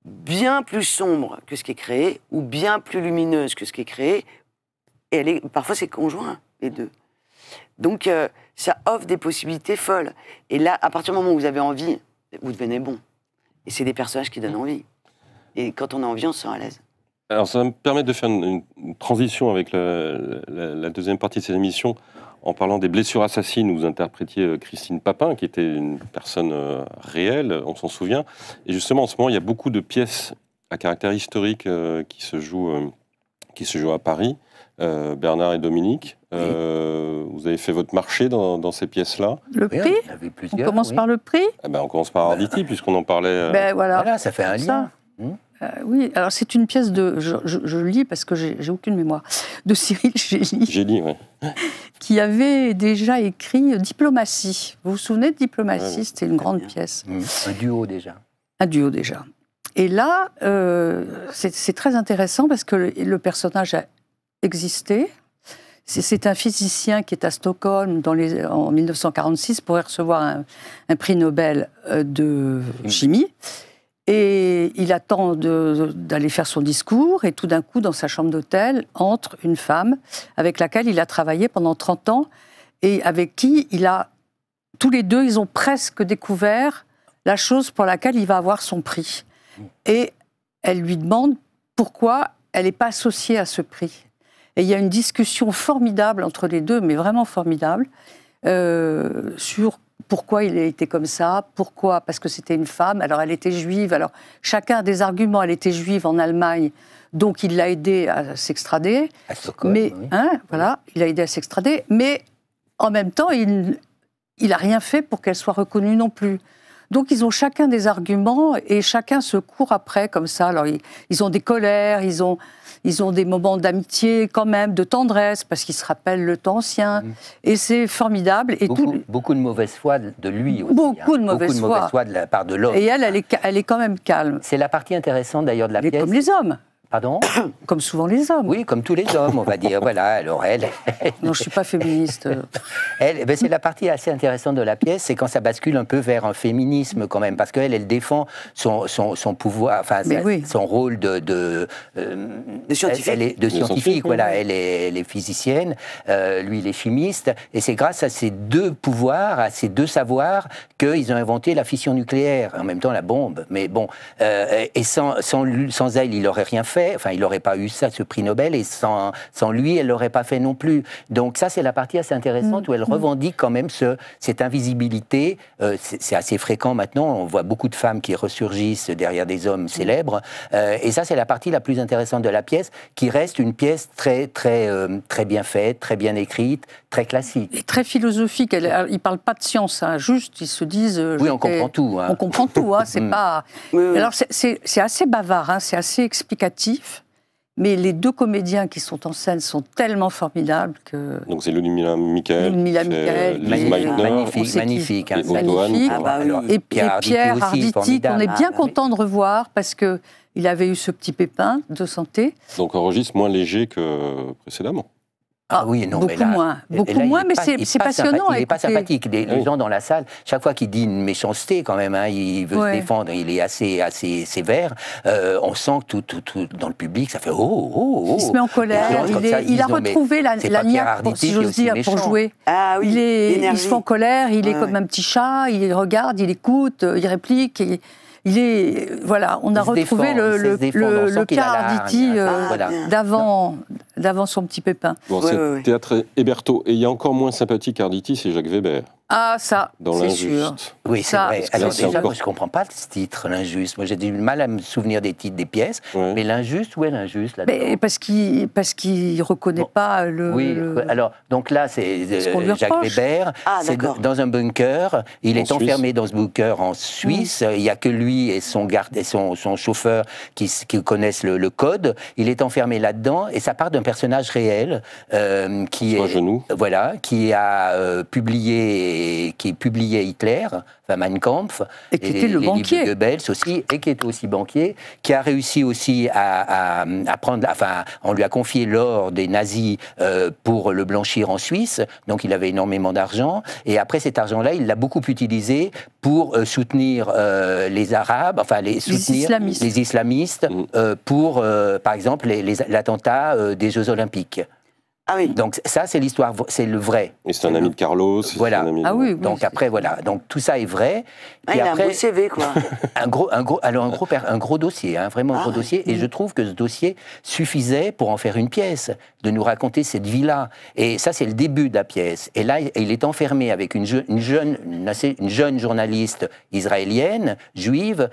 S2: bien plus sombre que ce qui est créé, ou bien plus lumineuse que ce qui est créé, et parfois c'est conjoint, les deux. Donc ça offre des possibilités folles. Et là, à partir du moment où vous avez envie, vous devenez bon. Et c'est des personnages qui donnent envie. Et quand on a envie, on se sent à l'aise.
S1: Alors ça va me permettre de faire une transition avec la deuxième partie de cette émission, en parlant des blessures assassines, où vous interprétiez Christine Papin, qui était une personne réelle, on s'en souvient. Et justement, en ce moment, il y a beaucoup de pièces à caractère historique qui se jouent à Paris. Bernard et Dominique, vous avez fait votre marché dans ces pièces-là.
S4: Le prix, on commence par le prix.
S1: On commence par Arditi, puisqu'on en parlait.
S3: Voilà, ça fait un lien.
S4: Oui, alors c'est une pièce de... Je lis parce que j'ai aucune mémoire. De Cyril Gély.
S1: Oui.
S4: Qui avait déjà écrit Diplomatie. Vous vous souvenez de Diplomatie? C'était une grande pièce.
S3: Un duo déjà.
S4: Un duo déjà. Et là, c'est très intéressant parce que le personnage a existé. C'est un physicien qui est à Stockholm en 1946 pour recevoir un prix Nobel de chimie. Et il attend d'aller faire son discours, et tout d'un coup, dans sa chambre d'hôtel, entre une femme avec laquelle il a travaillé pendant 30 ans, et avec qui tous les deux, ils ont presque découvert la chose pour laquelle il va avoir son prix. Et elle lui demande pourquoi elle n'est pas associée à ce prix. Et il y a une discussion formidable entre les deux, mais vraiment formidable, sur pourquoi il a été comme ça, pourquoi, parce que c'était une femme, alors elle était juive, alors chacun a des arguments, elle était juive en Allemagne, donc il l'a aidée à s'extrader.
S3: À Stockholm,
S4: mais,
S3: oui.
S4: Voilà, il l'a aidée à s'extrader, mais en même temps, il n'a rien fait pour qu'elle soit reconnue non plus. Donc ils ont chacun des arguments et chacun se court après comme ça. Alors ils ont des colères, ils ont des moments d'amitié quand même, de tendresse, parce qu'ils se rappellent le temps ancien. Et c'est formidable. Et
S3: beaucoup de mauvaise foi de lui aussi.
S4: Beaucoup de mauvaise foi
S3: de la part de l'homme.
S4: Et elle est quand même calme.
S3: C'est la partie intéressante d'ailleurs de la pièce.
S4: Comme les hommes.
S3: Pardon?
S4: Comme souvent les hommes.
S3: Oui, comme tous les hommes, on va dire. Voilà, alors elle...
S4: Non, je ne suis pas féministe.
S3: C'est la partie assez intéressante de la pièce, c'est quand ça bascule un peu vers un féminisme quand même, parce qu'elle défend son pouvoir, enfin son rôle de
S2: scientifique.
S3: De scientifique, voilà. Elle est physicienne, lui il est chimiste, et c'est grâce à ces deux pouvoirs, à ces deux savoirs, qu'ils ont inventé la fission nucléaire, en même temps la bombe. Mais bon, et sans elle, il n'aurait rien fait. Enfin, il n'aurait pas eu ça, ce prix Nobel, et sans lui, elle ne l'aurait pas fait non plus. Donc ça, c'est la partie assez intéressante où elle revendique quand même cette invisibilité. C'est assez fréquent maintenant, on voit beaucoup de femmes qui ressurgissent derrière des hommes célèbres, et ça, c'est la partie la plus intéressante de la pièce, qui reste une pièce très, très, très bien faite, très bien écrite, très classique.
S4: Et très philosophique. Ils ne parlent pas de science, juste, ils se disent...
S3: oui, on comprend tout.
S4: On comprend tout, c'est pas... Oui. Alors, c'est assez bavard, c'est assez explicatif. Mais les deux comédiens qui sont en scène sont tellement formidables que...
S1: Donc c'est Ludmilla Michael,
S3: Lise Meitner, magnifique.
S4: Et Pierre Arditi, qu'on est bien content de revoir parce qu'il avait eu ce petit pépin de santé.
S1: Donc un registre moins léger que précédemment.
S3: Ah oui, non,
S4: beaucoup moins, mais c'est passionnant.
S3: Il n'est pas sympathique. Les gens dans la salle, chaque fois qu'il dit une méchanceté, quand même, il veut se défendre, il est assez sévère. On sent que tout dans le public, ça fait oh.
S4: Il se met en colère. Il a retrouvé la niaque, si j'ose dire, pour jouer.
S2: Ah oui.
S4: Il se fait en colère. Il est comme un petit chat. Il regarde, il écoute, il réplique. On a retrouvé le cas Arditi d'avant d'avant son petit pépin.
S1: Bon,
S2: Ouais,
S1: c'est
S2: ouais, ouais.
S1: théâtre Hébertot. Et il y a encore moins sympathique Arditi, c'est Jacques Weber,
S4: Ah, ça,
S1: dans
S4: c'est sûr.
S1: l'Injuste.
S3: Oui, c'est
S4: Ça,
S3: vrai.
S1: parce que
S3: Alors
S1: là, c'est
S3: déjà,
S1: encore-
S3: moi, je comprends pas ce titre, l'injuste. Moi, j'ai du mal à me souvenir des titres des pièces.
S1: Ouais.
S3: Mais l'injuste, où est l'injuste là-dedans?
S4: Mais parce qu'il reconnaît
S3: Bon.
S4: pas le...
S3: Oui,
S4: le-
S3: alors, donc là, c'est
S4: Ce qu'on lui
S3: Jacques
S4: reproche.
S3: Weber.
S2: Ah,
S3: c'est
S2: d'accord.
S3: dans un bunker. Il
S1: En
S3: est enfermé
S1: Suisse.
S3: dans ce bunker en Suisse. Il n'y a que lui et son garde et son chauffeur qui connaissent le code. Il est enfermé là-dedans et ça part d'un personnage réel qui
S1: Soit
S3: est
S1: Genoux.
S3: voilà, qui a publié Hitler, enfin Mein Kampf,
S4: Et qui était le
S3: les
S4: banquier.
S3: livres de Goebbels aussi, et qui était aussi banquier, qui a réussi aussi à prendre, enfin, on lui a confié l'or des nazis pour le blanchir en Suisse, donc il avait énormément d'argent, et après cet argent-là, il l'a beaucoup utilisé pour soutenir les Arabes, enfin
S4: islamistes.
S3: les islamistes pour, par exemple, l'attentat des Jeux Olympiques.
S2: Ah oui.
S3: Donc ça, c'est l'histoire, c'est le vrai.
S1: Et c'est un ami de Carlos. c'est
S3: Voilà.
S1: un ami de-
S4: Ah oui,
S3: Donc
S4: c'est-
S3: après, voilà. Donc tout ça est vrai.
S2: Ah,
S3: Puis
S2: il a un
S3: après,
S2: beau CV, quoi.
S3: un gros dossier, hein, vraiment un
S2: Ah
S3: gros
S2: ouais.
S3: dossier. Et je trouve que ce dossier suffisait pour en faire une pièce, de nous raconter cette vie-là. Et ça, c'est le début de la pièce. Et là, il est enfermé avec une jeune journaliste israélienne, juive,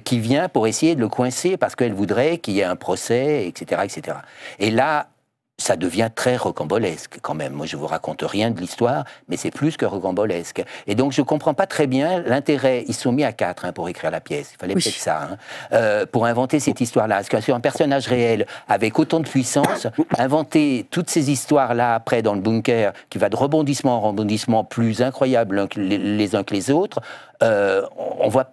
S3: qui vient pour essayer de le coincer parce qu'elle voudrait qu'il y ait un procès, etc., etc. Et là, ça devient très rocambolesque quand même. Moi, je vous raconte rien de l'histoire, mais c'est plus que rocambolesque. Et donc, je comprends pas très bien l'intérêt. Ils se sont mis à 4 pour écrire la pièce. Il fallait
S4: Oui.
S3: peut-être ça, pour inventer cette histoire-là. Parce que sur un personnage réel avec autant de puissance, inventer toutes ces histoires-là après dans le bunker, qui va de rebondissement en rebondissement plus incroyables les uns que les autres.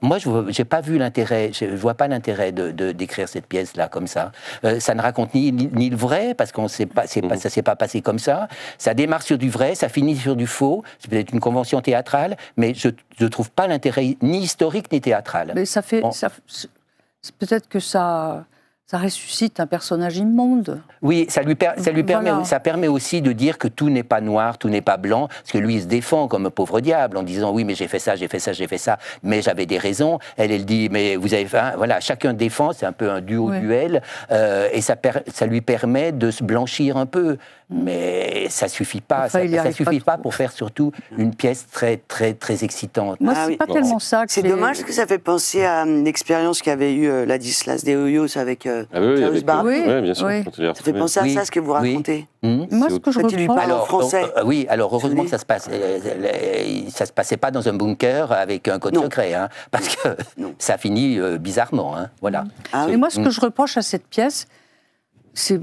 S3: Moi, j'ai pas vu l'intérêt. Je vois pas l'intérêt d'écrire cette pièce-là comme ça. Ça ne raconte ni le vrai parce qu'on sait pas, ça s'est pas passé comme ça. Ça démarre sur du vrai, ça finit sur du faux. C'est peut-être une convention théâtrale, mais je trouve pas l'intérêt ni historique ni théâtral.
S4: Mais ça fait...
S3: Bon.
S4: c'est peut-être que ça ressuscite un personnage immonde.
S3: Oui, ça permet,
S4: Voilà.
S3: ça permet aussi de dire que tout n'est pas noir, tout n'est pas blanc, parce que lui, il se défend comme un pauvre diable en disant oui, mais j'ai fait ça, mais j'avais des raisons. Elle dit mais vous avez fait, hein, voilà, chacun défend, c'est un peu un duel, et ça lui permet de se blanchir un peu, mais ça suffit pas,
S4: Enfin, il y
S3: ça
S4: arrive
S3: suffit
S4: pas
S3: pas pour faire surtout une pièce très très très excitante.
S4: Moi,
S2: Ah
S4: c'est
S2: oui.
S4: pas tellement ça que
S2: C'est dommage que ça fait penser à l'expérience qu'avait eue Ladislas de Hoyos avec
S1: Ah oui,
S2: Klaus
S1: avec...
S2: Barbie.
S4: Oui,
S1: bien sûr.
S4: oui.
S1: Quand il est
S2: Ça fait
S1: retrouvé.
S2: penser à
S3: Oui,
S2: ça, ce que vous
S3: oui.
S2: racontez.
S4: Moi, ce que je
S2: Quand il lui
S4: reproche...
S2: parle en français.
S3: Oui, alors heureusement
S2: Oui.
S3: que ça se passait pas dans un bunker avec un code
S2: Non.
S3: secret, hein, parce que
S2: Non.
S3: ça finit bizarrement, hein, voilà.
S2: Ah
S4: Et
S2: oui.
S4: moi, ce que je reproche à cette pièce, c'est,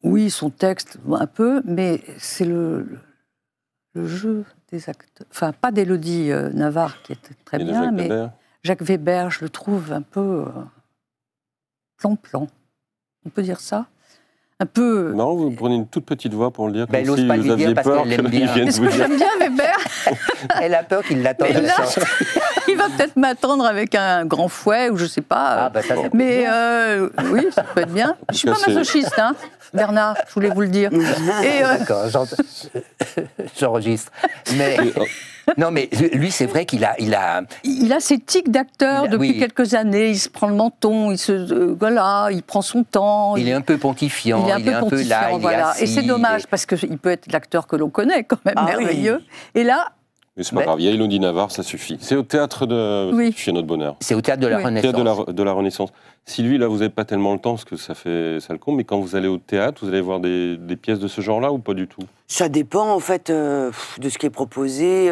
S4: oui, son texte, un peu, mais c'est le jeu des acteurs. Enfin, pas d'Élodie Navarre, qui était très
S1: Et de
S4: bien,
S1: Jacques
S4: mais
S1: Weber.
S4: Jacques Weber, je le trouve un peu plan-plan. On peut dire ça un peu...
S1: Marrant, vous prenez une toute petite voix pour le dire,
S3: Ben, elle
S1: comme
S3: ose
S1: si
S3: pas
S1: vous
S3: lui dire
S1: aviez
S3: parce
S1: peur
S3: qu'elle l'aime
S1: qu'il
S3: bien.
S1: vienne
S4: Est-ce
S1: vous
S4: que
S1: dire.
S4: j'aime bien Weber?
S3: Elle a peur qu'il l'attende.
S4: Mais là, il va peut-être m'attendre avec un grand fouet, ou je sais pas.
S3: Ah, bah ça, ça peut
S4: Mais
S3: être
S4: oui, ça peut être bien. Je suis pas
S1: cas, c'est-
S4: masochiste, hein, Bernard, je voulais vous le dire. Et
S3: D'accord, j'enregistre. Mais non, mais lui, c'est vrai qu'il a.
S4: il a ses tics d'acteur depuis
S3: oui.
S4: quelques années. Il se prend le menton, voilà, il prend son temps.
S3: Il est un peu pontifiant,
S4: il est un peu
S3: là,
S4: pontifiant,
S3: il est
S4: voilà.
S3: assis,
S4: Et c'est dommage, parce qu'il peut être l'acteur que l'on connaît, quand même,
S2: Ah oui.
S4: merveilleux. Et là,
S1: Mais c'est pas
S3: Ben-
S1: grave, il y a Élodie Navarre, ça suffit. C'est au théâtre de
S4: Oui.
S1: chez Notre Bonheur.
S3: C'est au théâtre de la
S4: Oui.
S3: Renaissance.
S1: Théâtre de la Renaissance. Sylvie, là, vous n'avez pas tellement le temps, parce que ça le compte, mais quand vous allez au théâtre, vous allez voir des pièces de ce genre-là ou pas du tout?
S2: Ça dépend, en fait, de ce qui est proposé.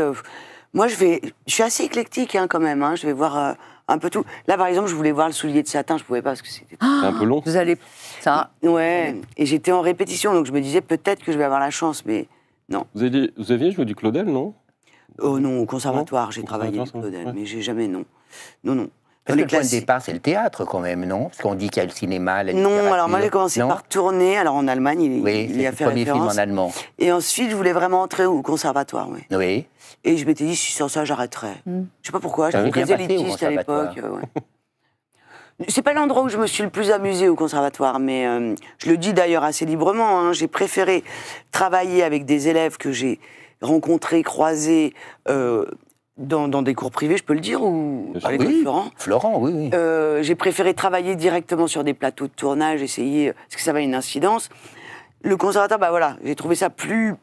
S2: Moi, je suis assez éclectique, hein, quand même. Hein. Je vais voir un peu tout. Là, par exemple, je voulais voir Le Soulier de Satin, je pouvais pas, parce que c'était...
S1: C'est un peu long.
S4: vous allez... Ça,
S2: Ouais, et j'étais en répétition, donc je me disais peut-être que je vais avoir la chance, mais non.
S1: Vous aviez joué du Claudel, non?
S2: Oh non, au conservatoire, j'ai
S1: Au
S2: travaillé avec
S1: conservatoire,
S2: Claudel,
S1: ouais.
S2: mais j'ai jamais, non. Non, non.
S3: Parce
S2: Dans
S3: que
S2: les
S3: le point de
S2: classes-
S3: départ, c'est le théâtre quand même, non? Parce qu'on dit qu'il y a le cinéma, la
S2: Non,
S3: littérature.
S2: alors moi j'ai commencé
S3: Non
S2: par tourner, alors en Allemagne,
S3: Oui,
S2: il
S3: c'est
S2: y a
S3: le
S2: fait
S3: premier film
S2: référence.
S3: en allemand.
S2: Et ensuite, je voulais vraiment entrer au conservatoire, oui.
S3: Oui.
S2: Et je m'étais dit, si sans ça, j'arrêterais. Je sais pas pourquoi,
S3: Ça
S2: j'étais
S3: avait
S2: très
S3: bien passé au
S2: élitiste à l'époque.
S3: conservatoire.
S2: Ouais. C'est pas l'endroit où je me suis le plus amusée au conservatoire, mais je le dis d'ailleurs assez librement, hein, j'ai préféré travailler avec des élèves que j'ai rencontrés, croisés dans des cours privés, je peux le dire, ou
S1: Bien sûr.
S2: avec
S3: Oui.
S2: Florent.
S3: Florent, oui, oui.
S2: J'ai préféré travailler directement sur des plateaux de tournage, essayer, parce que ça avait une incidence. Le conservatoire, bah voilà, j'ai trouvé ça plus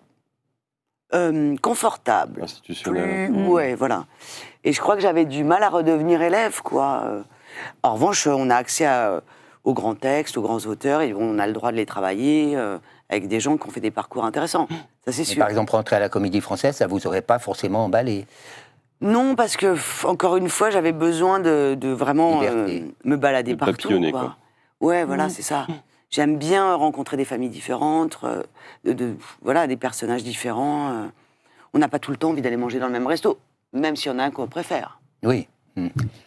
S2: confortable.
S1: Institutionnel.
S2: Ouais, voilà. Et je crois que j'avais du mal à redevenir élève, quoi. En revanche, on a accès aux grands textes, aux grands auteurs, et on a le droit de les travailler avec des gens qui ont fait des parcours intéressants. Ça, c'est sûr.
S3: Par exemple, rentrer à la Comédie Française, ça vous aurait pas forcément emballé?
S2: Non, parce que, encore une fois, j'avais besoin de vraiment me balader
S1: De
S2: partout.
S1: papillonner, quoi.
S2: Ouais, voilà, c'est ça. J'aime bien rencontrer des familles différentes, voilà, des personnages différents. On n'a pas tout le temps envie d'aller manger dans le même resto, même s'il y en a un qu'on préfère.
S3: Oui.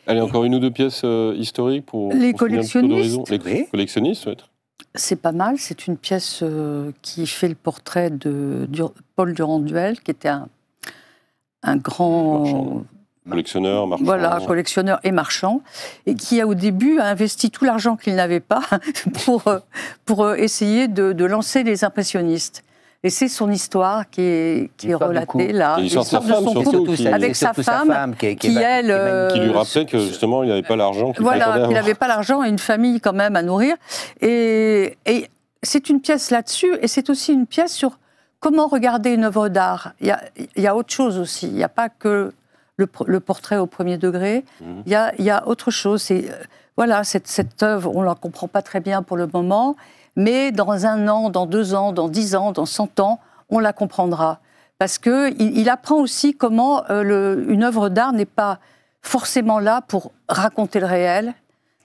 S1: Allez, encore une ou deux pièces historiques pour...
S4: Les
S1: pour finir le tour d'horizon.
S4: collectionnistes.
S1: Les collectionnistes, peut-être.
S4: C'est pas mal, c'est une pièce qui fait le portrait de Paul Durand-Duel, qui était un grand...
S1: Marchand. Collectionneur, marchand.
S4: Voilà, collectionneur et marchand, et qui au début a investi tout l'argent qu'il n'avait pas pour essayer de lancer les impressionnistes. Et c'est son histoire qui est relatée là.
S1: Et l'histoire de sa
S4: de
S1: femme,
S4: son
S1: surtout,
S4: couple
S1: qui-
S4: avec sa femme, qui elle...
S1: Qui lui rappelait que, justement, il n'y avait pas l'argent qu'il
S4: Voilà,
S1: prétendait
S4: qu'il
S1: avoir.
S4: n'avait pas l'argent et une famille quand même à nourrir. Et c'est une pièce là-dessus, et c'est aussi une pièce sur comment regarder une œuvre d'art. Il y a autre chose aussi. Il n'y a pas que le portrait au premier degré. Il y a autre chose. Voilà, cette œuvre, on ne la comprend pas très bien pour le moment, mais dans 1 an, dans 2 ans, dans 10 ans, dans 100 ans, on la comprendra. Parce qu'il apprend aussi comment une œuvre d'art n'est pas forcément là pour raconter le réel,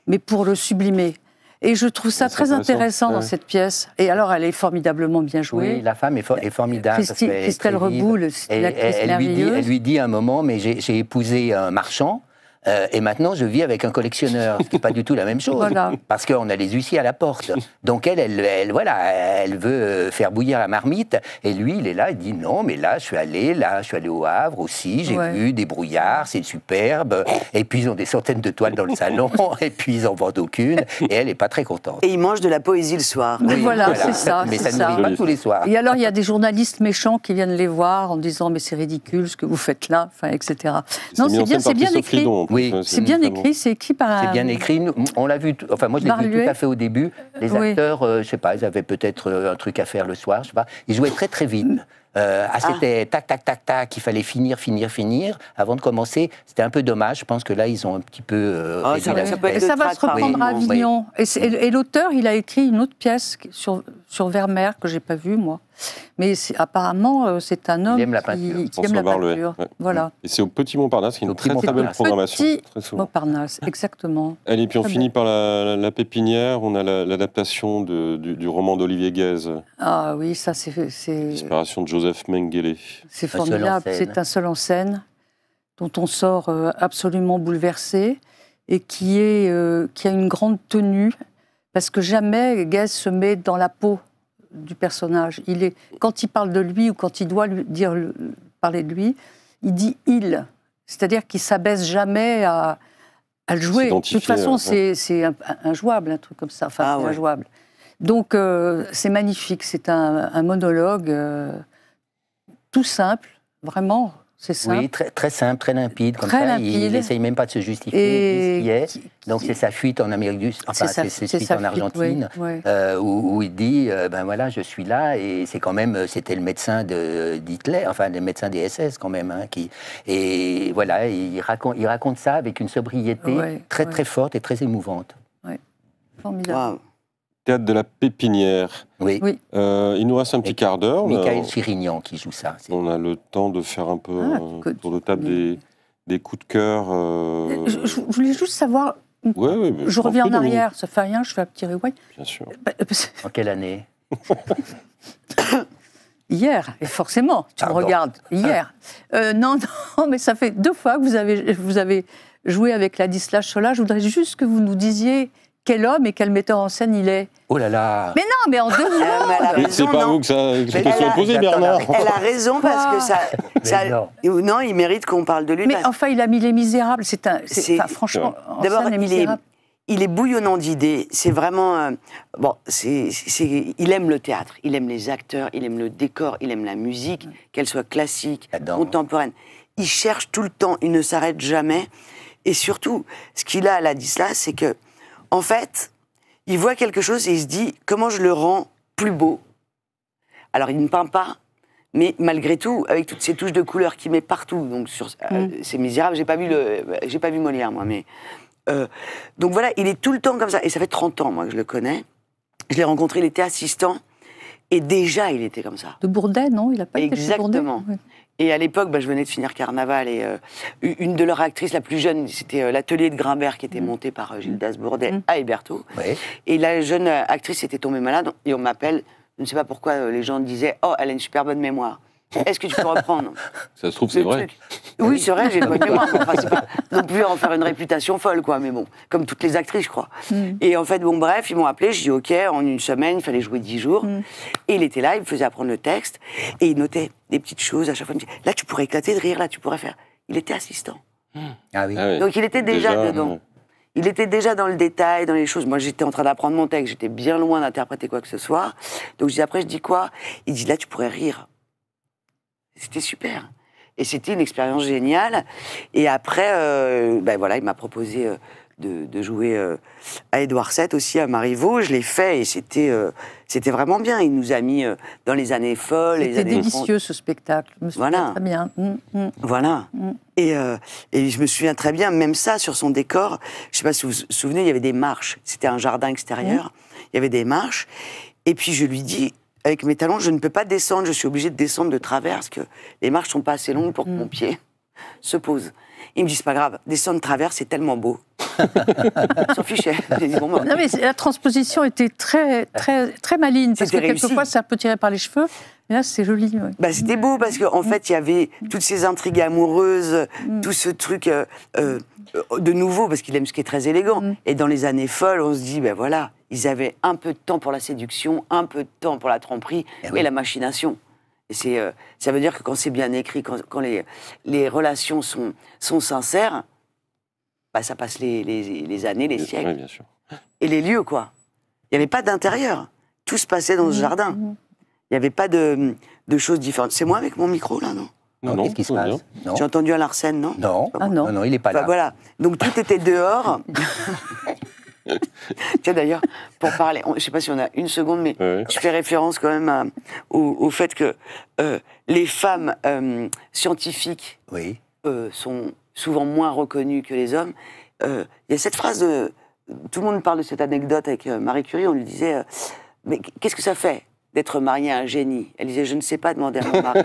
S4: mais pour le sublimer. Et je trouve ça très intéressant dans cette pièce. Et alors, elle est formidablement bien jouée.
S3: Oui, la femme est formidable. parce qu'elle est
S4: Christelle
S3: très vive.
S4: Reboul, c'est une actrice merveilleuse.
S3: Elle lui dit à un moment, mais j'ai épousé un marchand, et maintenant je vis avec un collectionneur, ce qui n'est pas du tout la même chose.
S4: Voilà.
S3: Parce qu'on a les huissiers à la porte. Donc elle veut faire bouillir la marmite, et lui, il est là, il dit non, mais là, je suis allé au Havre aussi, j'ai vu des brouillards, c'est superbe, et puis ils ont des centaines de toiles dans le salon, et puis ils en vendent aucune, et elle n'est pas très contente.
S2: Et il mange de la poésie le soir.
S4: Oui, voilà, c'est ça.
S3: Mais
S4: c'est
S3: ça ne nourrit pas tous les soirs.
S4: Et alors, il y a des journalistes méchants qui viennent les voir en disant mais c'est ridicule ce que vous faites là, enfin, etc. Non, c'est bien écrit.
S3: Oui,
S4: c'est bien écrit, c'est écrit par un...
S3: C'est bien écrit. On l'a vu, enfin moi je l'ai vu tout à fait au début. Les acteurs, je sais pas, ils avaient peut-être un truc à faire le soir, je sais pas. Ils jouaient très très vite. C'était tac, tac, tac, tac, il fallait finir avant de commencer. C'était un peu dommage, je pense que là ils ont un petit peu...
S2: ça va
S4: se reprendre à Avignon. Et l'auteur, il a écrit une autre pièce sur Vermeer, que j'ai pas vue, moi. Mais apparemment, c'est un homme qui aime la peinture.
S1: Ouais.
S4: Voilà.
S1: Et c'est au Petit Montparnasse, qui est une très très belle programmation.
S4: Petit
S1: Très souvent.
S4: Montparnasse, exactement.
S1: Allez, puis on
S4: Très
S1: finit
S4: bien.
S1: par la pépinière. On a l'adaptation du roman d'Olivier Guèze,
S4: Ah oui, ça c'est
S1: l'inspiration de Joseph Mengele.
S4: formidable. C'est un seul en scène dont on sort absolument bouleversé et qui a une grande tenue parce que jamais Guèze se met dans la peau du personnage. Quand il parle de lui ou quand il doit parler de lui, il dit « il ». C'est-à-dire qu'il ne s'abaisse jamais à le jouer. De toute façon, c'est injouable, un truc comme ça. Enfin, c'est injouable. Donc, c'est magnifique. C'est un monologue tout simple, vraiment. C'est simple.
S3: Oui, très simple, très limpide, comme
S4: très
S3: ça.
S4: Limpide.
S3: Il n'essaye même pas de se justifier. Il dit ce qui est. Donc c'est sa fuite en Amérique du Sud, enfin c'est suite en Argentine, où il dit, ben voilà, je suis là, et c'est quand même, c'était le médecin d'Hitler, enfin le médecin des SS quand même, hein, et voilà, il raconte ça avec une sobriété très forte et très émouvante.
S4: Oui, formidable.
S2: Wow.
S1: Théâtre de la Pépinière.
S3: Oui.
S1: Il nous reste un petit quart d'heure.
S3: Michael Chirignan qui joue ça.
S1: On a le temps de faire un peu tour de table des coups de cœur.
S4: Je voulais juste savoir. Je reviens en arrière, ça fait rien, je fais un petit rewind.
S1: Bien sûr.
S3: En quelle année?
S4: Hier, et forcément, tu me regardes. Hier. Non, mais ça fait 2 fois que vous avez joué avec Ladislas Chola. Je voudrais juste que vous nous disiez quel homme et quel metteur en scène il est.
S3: Oh là là!
S4: Mais non, mais en 2 mots.
S1: C'est pas vous que cette question est posée, Bernard.
S2: Elle a raison parce que non, il mérite qu'on parle de lui.
S4: Mais enfin, il a mis Les Misérables. Franchement,
S2: d'abord,
S4: Les Misérables.
S2: Il est bouillonnant d'idées. C'est vraiment il aime le théâtre, il aime les acteurs, il aime le décor, il aime la musique, qu'elle soit classique, contemporaine. Il cherche tout le temps, il ne s'arrête jamais. Et surtout, ce qu'il a à Ladislas, c'est que, en fait, il voit quelque chose et il se dit comment je le rends plus beau, Alors, il ne peint pas, mais malgré tout, avec toutes ces touches de couleurs qu'il met partout, donc c'est misérable. J'ai pas vu Molière, moi, mais donc voilà, il est tout le temps comme ça. Et ça fait 30 ans, moi, que je le connais. Je l'ai rencontré, il était assistant, et déjà, il était comme ça.
S4: De Bourdet, non? Il n'a pas été chez Bourdet.
S2: Exactement. Et à l'époque, je venais de finir Carnaval, et une de leurs actrices la plus jeune, c'était l'atelier de Grimbert, qui était monté par Gildas Bourdet à Hébertot.
S3: Ouais.
S2: Et la jeune actrice était tombée malade, et on m'appelle, je ne sais pas pourquoi les gens disaient « Oh, elle a une super bonne mémoire. Est-ce que tu peux reprendre ?»
S1: Ça se trouve, c'est
S2: Le
S1: vrai.
S2: truc. Oui, c'est vrai, j'ai une bonne mémoire. Enfin, c'est pas non plus en faire une réputation folle, quoi. Mais bon, comme toutes les actrices, je crois. Et en fait, bon, bref, ils m'ont appelé. Je dis OK, en une semaine, il fallait jouer 10 jours. Et il était là, il me faisait apprendre le texte. Et il notait des petites choses à chaque fois. Il me disait, là, tu pourrais éclater de rire, là, tu pourrais faire. Il était assistant.
S3: Ah oui.
S1: Ah oui.
S2: Donc il était déjà dedans.
S1: ouais.
S2: Il était déjà dans le détail, dans les choses. Moi, j'étais en train d'apprendre mon texte. J'étais bien loin d'interpréter quoi que ce soit. Donc je dis, après, je dis quoi? Il dit, là, tu pourrais rire. C'était super. Et c'était une expérience géniale. Et après, voilà, il m'a proposé de jouer à Édouard VII aussi, à Marivaux. Je l'ai fait et c'était vraiment bien. Il nous a mis dans les années folles. les
S4: C'était
S2: années
S4: délicieux, ce spectacle. Je me souviens
S2: Voilà.
S4: très bien.
S2: Voilà. Et je me souviens très bien, même ça, sur son décor, je ne sais pas si vous vous souvenez, il y avait des marches. C'était un jardin extérieur. Il y avait des marches. Et puis je lui dis, avec mes talons, je ne peux pas descendre, je suis obligée de descendre de travers, parce que les marches ne sont pas assez longues pour que mon pied se pose. Il me dit, c'est pas grave, descendre de travers, c'est tellement beau. Il s'en fichait. J'ai dit, bon, bah,
S4: Non, mais la transposition était très, très, très maligne, parce que
S2: C'était réussi.
S4: quelquefois, ça peut tirer par les cheveux. Mais là, c'est joli. Ouais.
S2: bah, c'était beau, parce qu'en fait, il y avait toutes ces intrigues amoureuses, tout ce truc de nouveau, parce qu'il aime ce qui est très élégant. Et dans les années folles, on se dit, ben voilà, ils avaient un peu de temps pour la séduction, un peu de temps pour la tromperie et la machination. Et ça veut dire que quand c'est bien écrit, quand les relations sont sincères, bah, ça passe les années, les siècles.
S1: Oui, bien sûr.
S2: Et les lieux, quoi. Il n'y avait pas d'intérieur. Tout se passait dans ce jardin. Il n'y avait pas de choses différentes. C'est moi avec mon micro, là, non?
S1: Non,
S3: Qu'est-ce qui se
S1: tout va
S3: passe? Non.
S2: J'ai entendu à Larsen, non?
S3: Non.
S4: Ah non.
S3: Non, il n'est pas
S2: Enfin,
S3: là.
S2: voilà. Donc tout était dehors. Tiens, d'ailleurs, pour parler, je ne sais pas si on a une seconde, mais
S1: Ouais.
S2: je fais référence quand même au fait que les femmes scientifiques
S3: Oui.
S2: sont souvent moins reconnues que les hommes. Il y a cette phrase de... Tout le monde parle de cette anecdote avec Marie Curie. On lui disait mais qu'est-ce que ça fait d'être mariée à un génie? Elle disait, je ne sais pas demander à mon mari.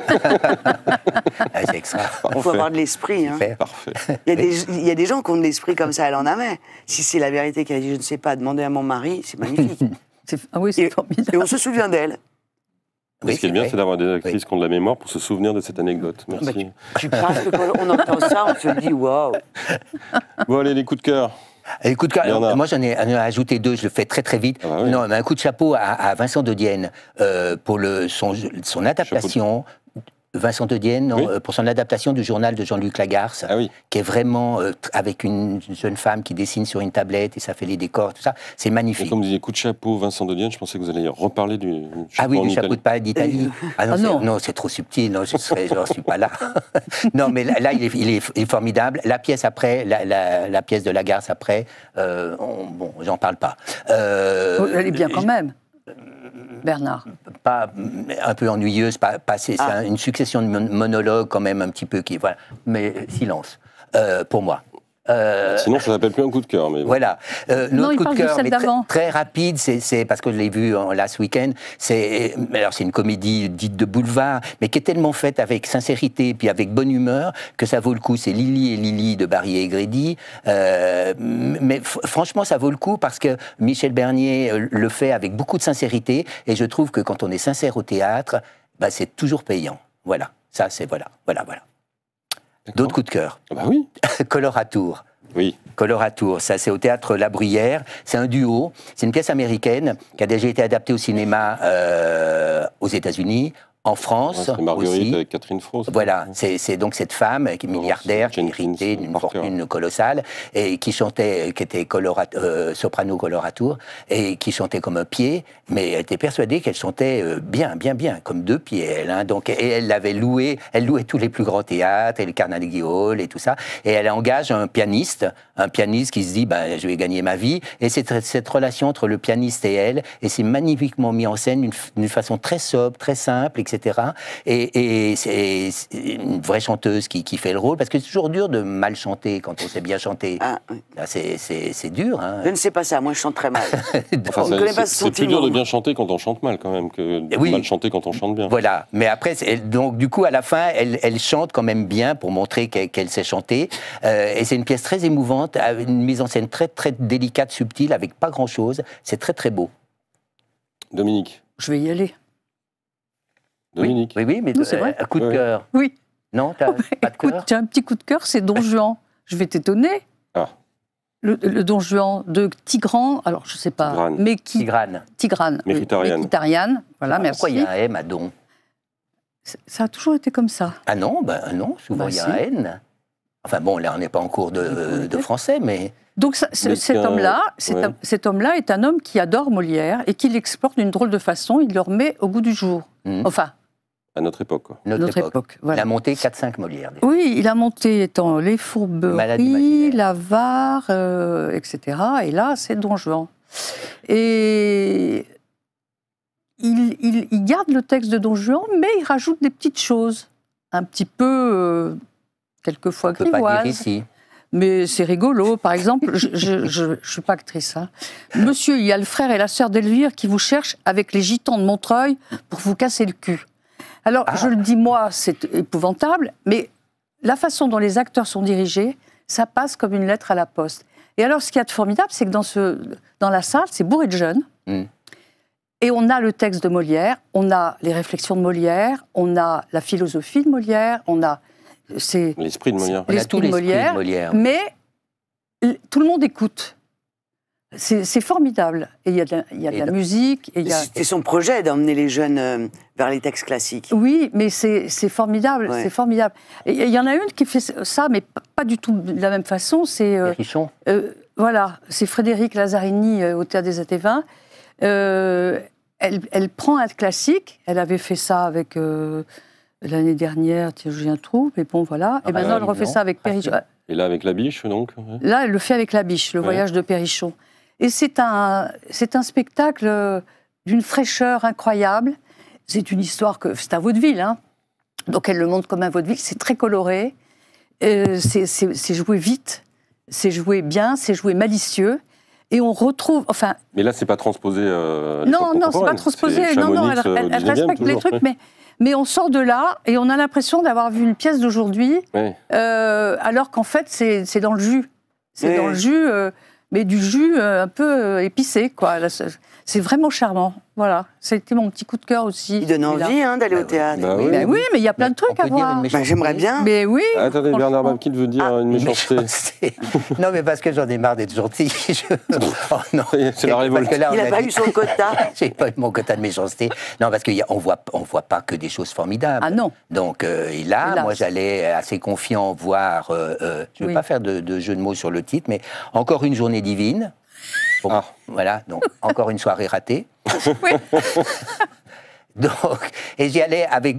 S3: Ah, c'est extra.
S2: Il faut avoir de l'esprit. Hein.
S3: Super.
S1: Parfait.
S2: Il y a des gens qui ont de l'esprit comme ça, elle en avait. Si c'est la vérité qu'elle a dit, je ne sais pas demander à mon mari, c'est magnifique.
S4: Ah oui, c'est
S2: Et
S4: formidable.
S2: on se souvient d'elle.
S3: Oui,
S1: Ce qui est
S3: c'est
S1: bien,
S3: vrai.
S1: c'est d'avoir des actrices qui ont de la mémoire pour se souvenir de cette anecdote. Merci.
S2: Bah, tu penses que quand on entend ça, on se dit, waouh.
S1: Bon, allez, les coups de cœur.
S3: Écoute,
S1: Bernard.
S3: moi j'en ai ajouté deux, je le fais très très vite.
S1: Ah bah oui.
S3: Non, mais un coup de chapeau à Vincent de Dienne pour son adaptation. Vincent de Dienne, non,
S1: Oui.
S3: pour son adaptation du journal de Jean-Luc Lagarce,
S1: Ah oui.
S3: qui est vraiment avec une jeune femme qui dessine sur une tablette et ça fait les décors, tout ça. C'est
S1: Et
S3: magnifique.
S1: comme vous disiez, coup de chapeau, Vincent de Dienne, je pensais que vous alliez reparler du chapeau
S3: Ah oui,
S1: en
S3: du chapeau
S1: Italie.
S3: de paille d'Italie. Ah non,
S4: Ah non.
S3: non, c'est trop subtil. Non, je n'en suis pas là. Non, mais là, il est formidable. La pièce après, la pièce de Lagarce après, bon, j'en parle pas.
S4: Elle est bien quand même, Bernard.
S3: Pas un peu ennuyeuse, c'est une succession de monologues quand même un petit peu qui, voilà. Mais silence pour moi.
S1: Sinon, ça s'appelle plus un coup de cœur. Mais bon.
S3: Voilà.
S4: Non,
S3: L'autre
S4: il
S3: coup de
S4: parle de
S3: cœur,
S4: celle
S3: mais
S4: d'avant.
S3: très rapide, c'est parce que je l'ai vu en last week-end. C'est une comédie dite de boulevard, mais qui est tellement faite avec sincérité puis avec bonne humeur que ça vaut le coup. C'est Lily et Lily de Barry et Grady. Mais franchement, ça vaut le coup parce que Michel Bernier le fait avec beaucoup de sincérité. Et je trouve que quand on est sincère au théâtre, bah, c'est toujours payant. Voilà. Ça, c'est voilà. D'autres coups de cœur.
S1: Ah bah oui.
S3: Coloratour.
S1: Oui.
S3: Coloratour, ça c'est au théâtre La Bruyère, c'est un duo, c'est une pièce américaine qui a déjà été adaptée au cinéma aux États-Unis, en France
S1: c'est Marguerite
S3: aussi.
S1: avec Catherine Fro.
S3: Voilà, c'est donc cette femme qui est milliardaire, qui
S1: Jenkins,
S3: héritait d'une
S1: Parker.
S3: fortune colossale et qui chantait, qui était soprano coloratour et qui chantait comme un pied, mais elle était persuadée qu'elle chantait bien, comme deux pieds, elle. Hein, donc, et elle louait tous les plus grands théâtres, et le Carnegie Hall et tout ça. Et elle engage un pianiste qui se dit, je vais gagner ma vie. Et c'est cette relation entre le pianiste et elle, et c'est magnifiquement mis en scène d'une façon très sobre, très simple, etc. Et c'est une vraie chanteuse qui fait le rôle, parce que c'est toujours dur de mal chanter quand on sait bien chanter.
S2: Ah, oui.
S3: Là, c'est dur. Hein.
S2: Je ne sais pas ça, moi je chante très mal.
S1: Enfin,
S2: On ne connaît pas ce
S1: c'est plus dur de
S2: sentiment.
S1: bien chanter quand on chante mal, quand même, que de
S3: Oui.
S1: mal chanter quand on chante bien.
S3: Voilà, mais après, donc du coup, à la fin, elle chante quand même bien pour montrer qu'elle sait chanter. Et c'est une pièce très émouvante, une mise en scène très, très délicate, subtile, avec pas grand-chose. C'est très, très beau.
S1: Dominique.
S4: Je vais y aller.
S1: Dominique.
S3: Oui, mais
S4: Non, c'est vrai.
S3: un coup de
S1: Ouais.
S3: cœur.
S4: Oui.
S3: Non, t'as pas de
S4: Écoute,
S3: cœur.
S4: j'ai un petit coup de cœur, c'est Don Juan. Je vais t'étonner.
S1: Ah.
S4: Le Don Juan de Tigran, alors je sais pas,
S1: Tigrane.
S4: mais qui
S3: Tigrane.
S4: Tigrane. oui,
S1: Mekhitaryan.
S4: Mekhitaryan, voilà, merci.
S3: Pourquoi il y a un M à Don?
S4: Ça a toujours été comme ça.
S3: Ah non, non, souvent
S4: Bah,
S3: il y a
S4: si.
S3: un N. Enfin bon, là on n'est pas en cours de français, mais...
S4: Donc
S1: Mais
S4: cet homme-là, cet homme-là est un homme qui adore Molière et qui l'explore d'une drôle de façon. Il le remet au goût du jour.
S3: Mhm.
S4: Enfin,
S1: À notre époque, quoi.
S3: notre époque. Il
S4: voilà.
S3: a monté 4-5 Molières. déjà.
S4: Oui, il a monté étant Les
S3: Malade
S4: Fourberies,
S3: imaginaire.
S4: l'Avare, etc. Et là, c'est Don Juan. Et il garde le texte de Don Juan, mais il rajoute des petites choses, un petit peu, quelquefois
S3: On peut pas dire
S4: grivoises.
S3: ici.
S4: Mais c'est rigolo. Par exemple, je suis pas actrice. Hein. Monsieur, il y a le frère et la sœur d'Elvire qui vous cherchent avec les gitans de Montreuil pour vous casser le cul. Alors, je le dis moi, c'est épouvantable, mais la façon dont les acteurs sont dirigés, ça passe comme une lettre à la poste. Et alors, ce qu'il y a de formidable, c'est que dans la salle, c'est bourré de jeunes.
S3: Mm.
S4: Et on a le texte de Molière, on a les réflexions de Molière, on a la philosophie de Molière, on a...
S1: L'esprit de Molière.
S3: On a
S4: l'esprit
S3: tout
S4: de
S3: l'esprit
S4: Molière,
S3: de Molière.
S4: mais tout le monde écoute. C'est formidable. Et il y a de la musique. Et il y a...
S2: C'était son projet d'emmener les jeunes vers les textes classiques.
S4: Oui, mais c'est formidable.
S2: Ouais.
S4: C'est formidable. Et il y en a une qui fait ça, mais pas du tout de la même façon. C'est
S3: Richon.
S4: voilà, c'est Frédéric Lazzarini au Théâtre des Atévins. Elle prend un classique. Elle avait fait ça avec l'année dernière, Julien Trou, mais bon, voilà. Et maintenant, elle refait ça avec Perrichon.
S1: Et là, avec la biche, donc ouais.
S4: Là, elle le fait avec La Biche, le
S1: Ouais.
S4: voyage de Perrichon. Et c'est un spectacle d'une fraîcheur incroyable. C'est une histoire c'est un vaudeville, hein. Donc elle le montre comme un vaudeville. C'est très coloré. C'est joué vite. C'est joué bien. C'est joué malicieux. Et on retrouve, enfin.
S1: Mais là, c'est pas transposé.
S4: Non, c'est pas transposé. Non, elle respecte les trucs, mais on sort de là et on a l'impression d'avoir vu une pièce d'aujourd'hui,
S1: Ouais.
S4: alors qu'en fait, c'est dans le jus. C'est
S2: Ouais.
S4: dans le jus, mais du jus un peu épicé, quoi. Là, c'est vraiment charmant. Voilà, c'était mon petit coup de cœur aussi.
S2: Il donne envie d'aller au théâtre.
S1: Bah oui.
S4: Ben oui, mais il y a plein de trucs
S3: On
S4: à
S3: peut dire
S4: voir.
S3: une méchanceté.
S2: J'aimerais bien.
S4: Mais oui.
S1: Attendez, Bernard
S4: franchement.
S1: Babkin veut dire une méchanceté.
S3: Non, mais parce que j'en ai marre d'être gentil. Oh non.
S1: C'est la révolte.
S3: Parce que là,
S2: Il
S3: on
S2: n'a
S3: a
S2: pas
S3: dit-
S2: eu son quota.
S3: J'ai pas eu mon quota de méchanceté. Non, parce qu'on voit pas que des choses formidables.
S4: Ah non.
S3: Donc, et là,
S4: Hélas.
S3: moi, j'allais assez confiant voir, je ne vais
S4: Oui.
S3: pas faire de jeu de mots sur le titre, mais Encore une journée divine. Bon,
S1: Ah.
S3: Voilà, donc encore une soirée ratée. Donc, et j'y allais avec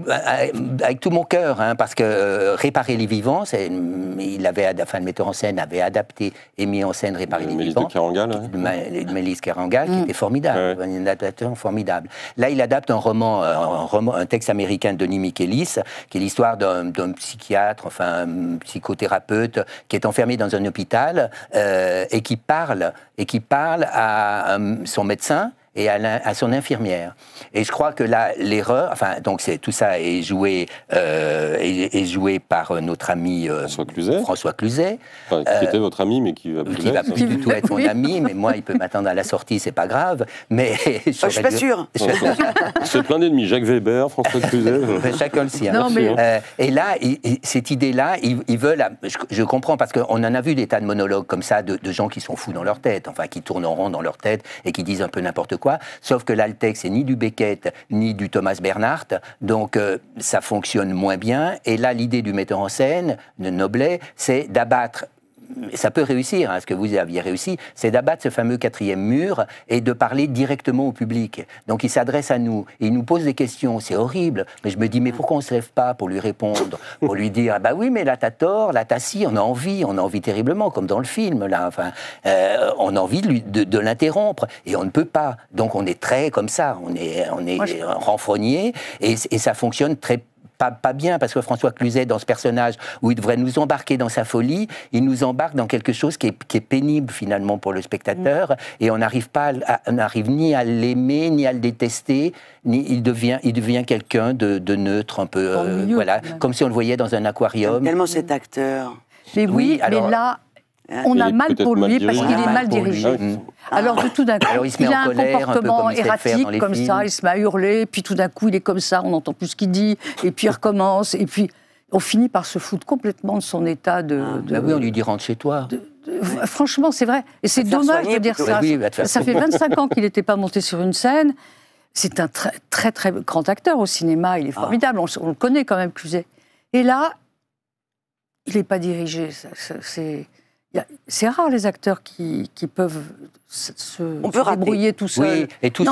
S3: tout mon cœur, hein, parce que Réparer les vivants, le metteur en scène avait adapté et mis en scène Réparer les
S1: Mélisse de
S3: vivants.
S1: Carangal.
S3: De Mélisse Carangal, qui était formidable,
S1: Ouais.
S3: une adaptation formidable. Là, il adapte un texte américain de Denis Michelis, qui est l'histoire d'un psychiatre, enfin un psychothérapeute, qui est enfermé dans un hôpital et qui parle à son médecin et à son infirmière. Et je crois que là, l'erreur, enfin, donc tout ça est joué par notre ami François Cluzet.
S1: Enfin, qui était votre ami, mais qui va plus
S3: Qui va
S1: l'être.
S3: plus du tout être mon
S4: Oui.
S3: ami, mais moi, il peut m'attendre à la sortie, c'est pas grave. Mais
S2: Je suis pas sûre.
S1: C'est plein d'ennemis. Jacques Weber, François Cluzet.
S3: Chacun le sien.
S4: Non, mais-
S3: Et là, cette idée-là, ils veulent. Je comprends parce qu'on en a vu des tas de monologues comme ça de gens qui sont fous dans leur tête, enfin qui tournent en rond dans leur tête et qui disent un peu n'importe quoi, sauf que là, le texte, c'est ni du Beckett, ni du Thomas Bernhardt, donc ça fonctionne moins bien. Et là, l'idée du metteur en scène, de Noblet, c'est d'abattre, ça peut réussir, hein, ce que vous aviez réussi, c'est d'abattre ce fameux 4e mur et de parler directement au public. Donc il s'adresse à nous, et il nous pose des questions, c'est horrible, mais je me dis, mais pourquoi on ne se lève pas pour lui répondre, pour lui dire, ah bah oui, mais là t'as tort, là t'as si, on a envie terriblement, comme dans le film, là, enfin, on a envie de l'interrompre, et on ne peut pas. Donc on est très comme ça, on est renfrogné, et ça fonctionne très pas bien, parce que François Cluzet, dans ce personnage, où il devrait nous embarquer dans sa folie, il nous embarque dans quelque chose qui est pénible, finalement, pour le spectateur, et on n'arrive ni à l'aimer, ni à le détester, ni il devient quelqu'un de neutre, un peu, voilà, comme si on le voyait dans un aquarium.
S2: Tellement cet acteur.
S4: Mais oui,
S3: alors,
S4: mais là, on a mal pour lui parce qu'il est mal
S3: pour lui.
S4: dirigé. Alors tout d'un coup,
S3: il
S4: a un
S3: colère,
S4: comportement
S3: un peu comme il sait le faire dans
S4: erratique
S3: les
S4: comme
S3: films.
S4: ça, il se met à hurler, puis tout d'un coup il est comme ça, on n'entend plus ce qu'il dit, et puis il recommence, et puis on finit par se foutre complètement de son état de...
S3: Bah oui, on lui dit rentre chez toi.
S4: Franchement, c'est vrai. Et c'est dommage de dire ça.
S3: Oui,
S4: Ça fait 25 ans qu'il n'était pas monté sur une scène. C'est un très, très, très grand acteur au cinéma, il est formidable, on le connaît quand même, Cluzet. Et là, il n'est pas dirigé, c'est rare les acteurs qui peuvent se débrouiller tout seul.
S3: Oui, et tout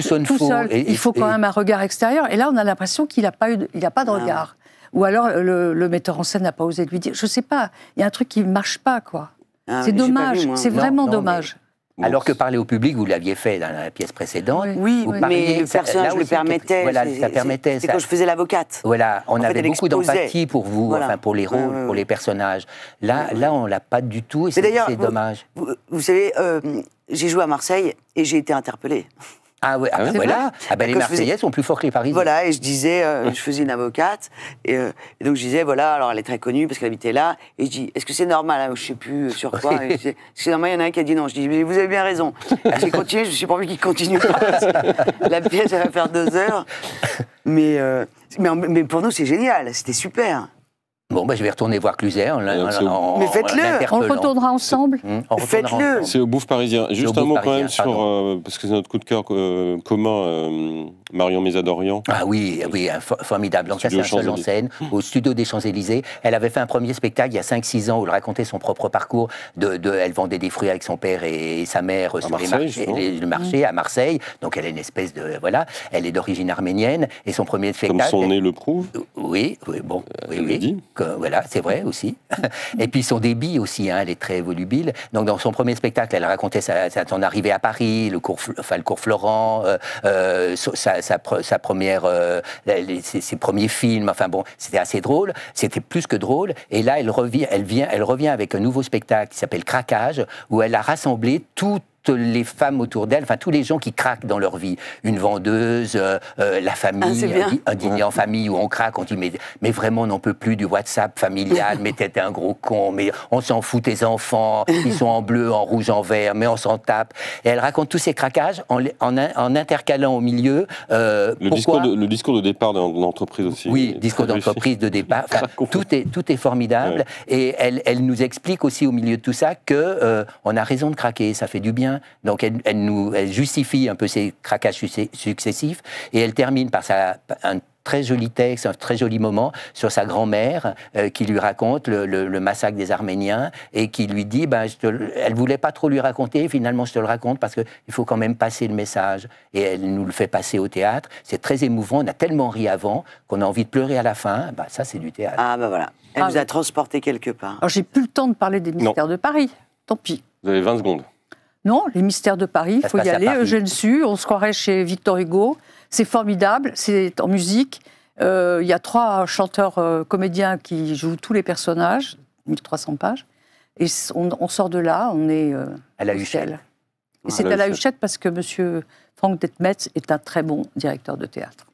S3: sonne faux.
S4: Il faut quand même un regard extérieur. Et là, on a l'impression qu'il n'a pas de regard. Ou alors le metteur en scène n'a pas osé lui dire. Je ne sais pas, il y a un truc qui ne marche pas, quoi. C'est dommage, c'est vraiment dommage.
S3: Alors que parler au public, vous l'aviez fait dans la pièce précédente.
S2: Oui, mais le personnage le permettait.
S3: Voilà, ça permettait.
S2: C'est quand je faisais l'avocate.
S3: Voilà, on avait beaucoup d'empathie pour vous, enfin pour les rôles, pour les personnages. Là, on l'a pas du tout, et c'est dommage.
S2: Vous savez, j'ai joué à Marseille et j'ai été interpellée.
S3: Ah ouais, voilà. Les Marseillais sont plus forts que les Parisiens.
S2: Voilà, et je disais, je faisais une avocate, et donc je disais, voilà, alors elle est très connue parce qu'elle habitait là, et je dis, est-ce que c'est normal, hein, je ne sais plus sur quoi, et je dis, c'est normal, il y en a un qui a dit non, je dis, mais vous avez bien raison. J'ai continué, je n'ai pas envie qu'il continue. La pièce, elle va faire 2 heures, mais pour nous, c'est génial, c'était super.
S3: Bon, je vais retourner voir Cluzet.
S2: Mais faites-le.
S4: On retournera ensemble.
S2: Faites-le.
S1: C'est au Bouffe Parisien. Juste un mot quand même sur, parce que c'est notre coup de cœur commun, Marion Mézadorian.
S3: Ah oui, formidable. Donc ça, c'est un seul en scène, au Studio des Champs-Élysées. Elle avait fait un premier spectacle il y a 5-6 ans où elle racontait son propre parcours. Elle vendait des fruits avec son père et sa mère sur le marché à Marseille. Donc elle est une espèce de... Voilà, elle est d'origine arménienne. Et son premier spectacle...
S1: Comme son nez le prouve.
S3: Oui.
S1: Dit.
S3: Voilà, c'est vrai aussi. Et puis son débit aussi, hein, elle est très volubile. Donc dans son premier spectacle, elle racontait son arrivée à Paris, le cours Florent, sa première, ses premiers films. Enfin bon, c'était assez drôle. C'était plus que drôle. Et là, elle revient avec un nouveau spectacle qui s'appelle Craquage, où elle a rassemblé toutes les femmes autour d'elle, enfin tous les gens qui craquent dans leur vie. Une vendeuse, la famille, un dîner en famille où on craque, on dit mais vraiment on n'en peut plus du WhatsApp familial, mais t'es un gros con, mais on s'en fout tes enfants, ils sont en bleu, en rouge, en vert, mais on s'en tape. Et elle raconte tous ces craquages en intercalant au milieu
S1: le discours de départ d'une entreprise aussi.
S3: Oui, discours d'entreprise de départ. Enfin, tout est formidable. Ouais. Et elle nous explique aussi au milieu de tout ça que on a raison de craquer, ça fait du bien. Donc elle justifie un peu ses craquages successifs et elle termine par un très joli texte, un très joli moment sur sa grand-mère qui lui raconte le massacre des Arméniens et qui lui dit, elle voulait pas trop lui raconter, finalement je te le raconte parce qu'il faut quand même passer le message. Et elle nous le fait passer au théâtre. C'est très émouvant, on a tellement ri avant qu'on a envie de pleurer à la fin. Ça c'est du théâtre.
S2: Ah voilà, elle vous a transporté quelque part.
S4: Alors j'ai plus le temps de parler des mystères de Paris, tant pis.
S1: Vous avez 20 secondes.
S4: Non, les mystères de Paris, il faut y aller. Eugène Sue, on se croirait chez Victor Hugo. C'est formidable, c'est en musique. Il y a 3 chanteurs comédiens qui jouent tous les personnages, 1300 pages. Et on sort de là, on est
S3: à la Huchette.
S4: Et c'est à la Huchette parce que M. Franck Detmetz est un très bon directeur de théâtre.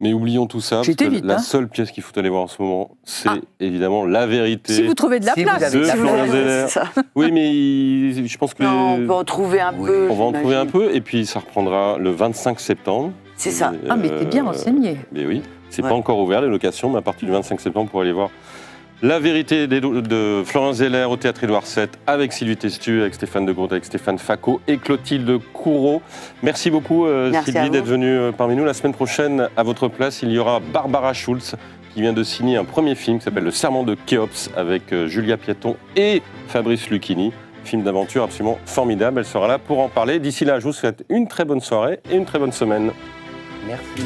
S1: Mais oublions tout ça, parce que la seule pièce qu'il faut aller voir en ce moment, c'est évidemment La Vérité.
S4: Si vous trouvez de la place.
S1: De Florian Zeller. Oui, mais je pense que...
S2: Non, on peut en trouver un peu.
S1: On va en trouver un peu, et puis ça reprendra le 25 septembre.
S2: C'est ça.
S4: Mais t'es bien renseigné.
S1: Mais oui, c'est pas encore ouvert les locations, mais à partir du 25 septembre, pour aller voir La vérité de Florence Zeller au Théâtre Édouard VII avec Sylvie Testu, avec Stéphane de Groot, avec Stéphane Facot et Clotilde Courreau. Merci beaucoup Sylvie d'être venue parmi nous. La semaine prochaine, à votre place, il y aura Barbara Schulz qui vient de signer un premier film qui s'appelle Le Serment de Khéops avec Julia Piéton et Fabrice Lucchini. Film d'aventure absolument formidable. Elle sera là pour en parler. D'ici là, je vous souhaite une très bonne soirée et une très bonne semaine.
S3: Merci.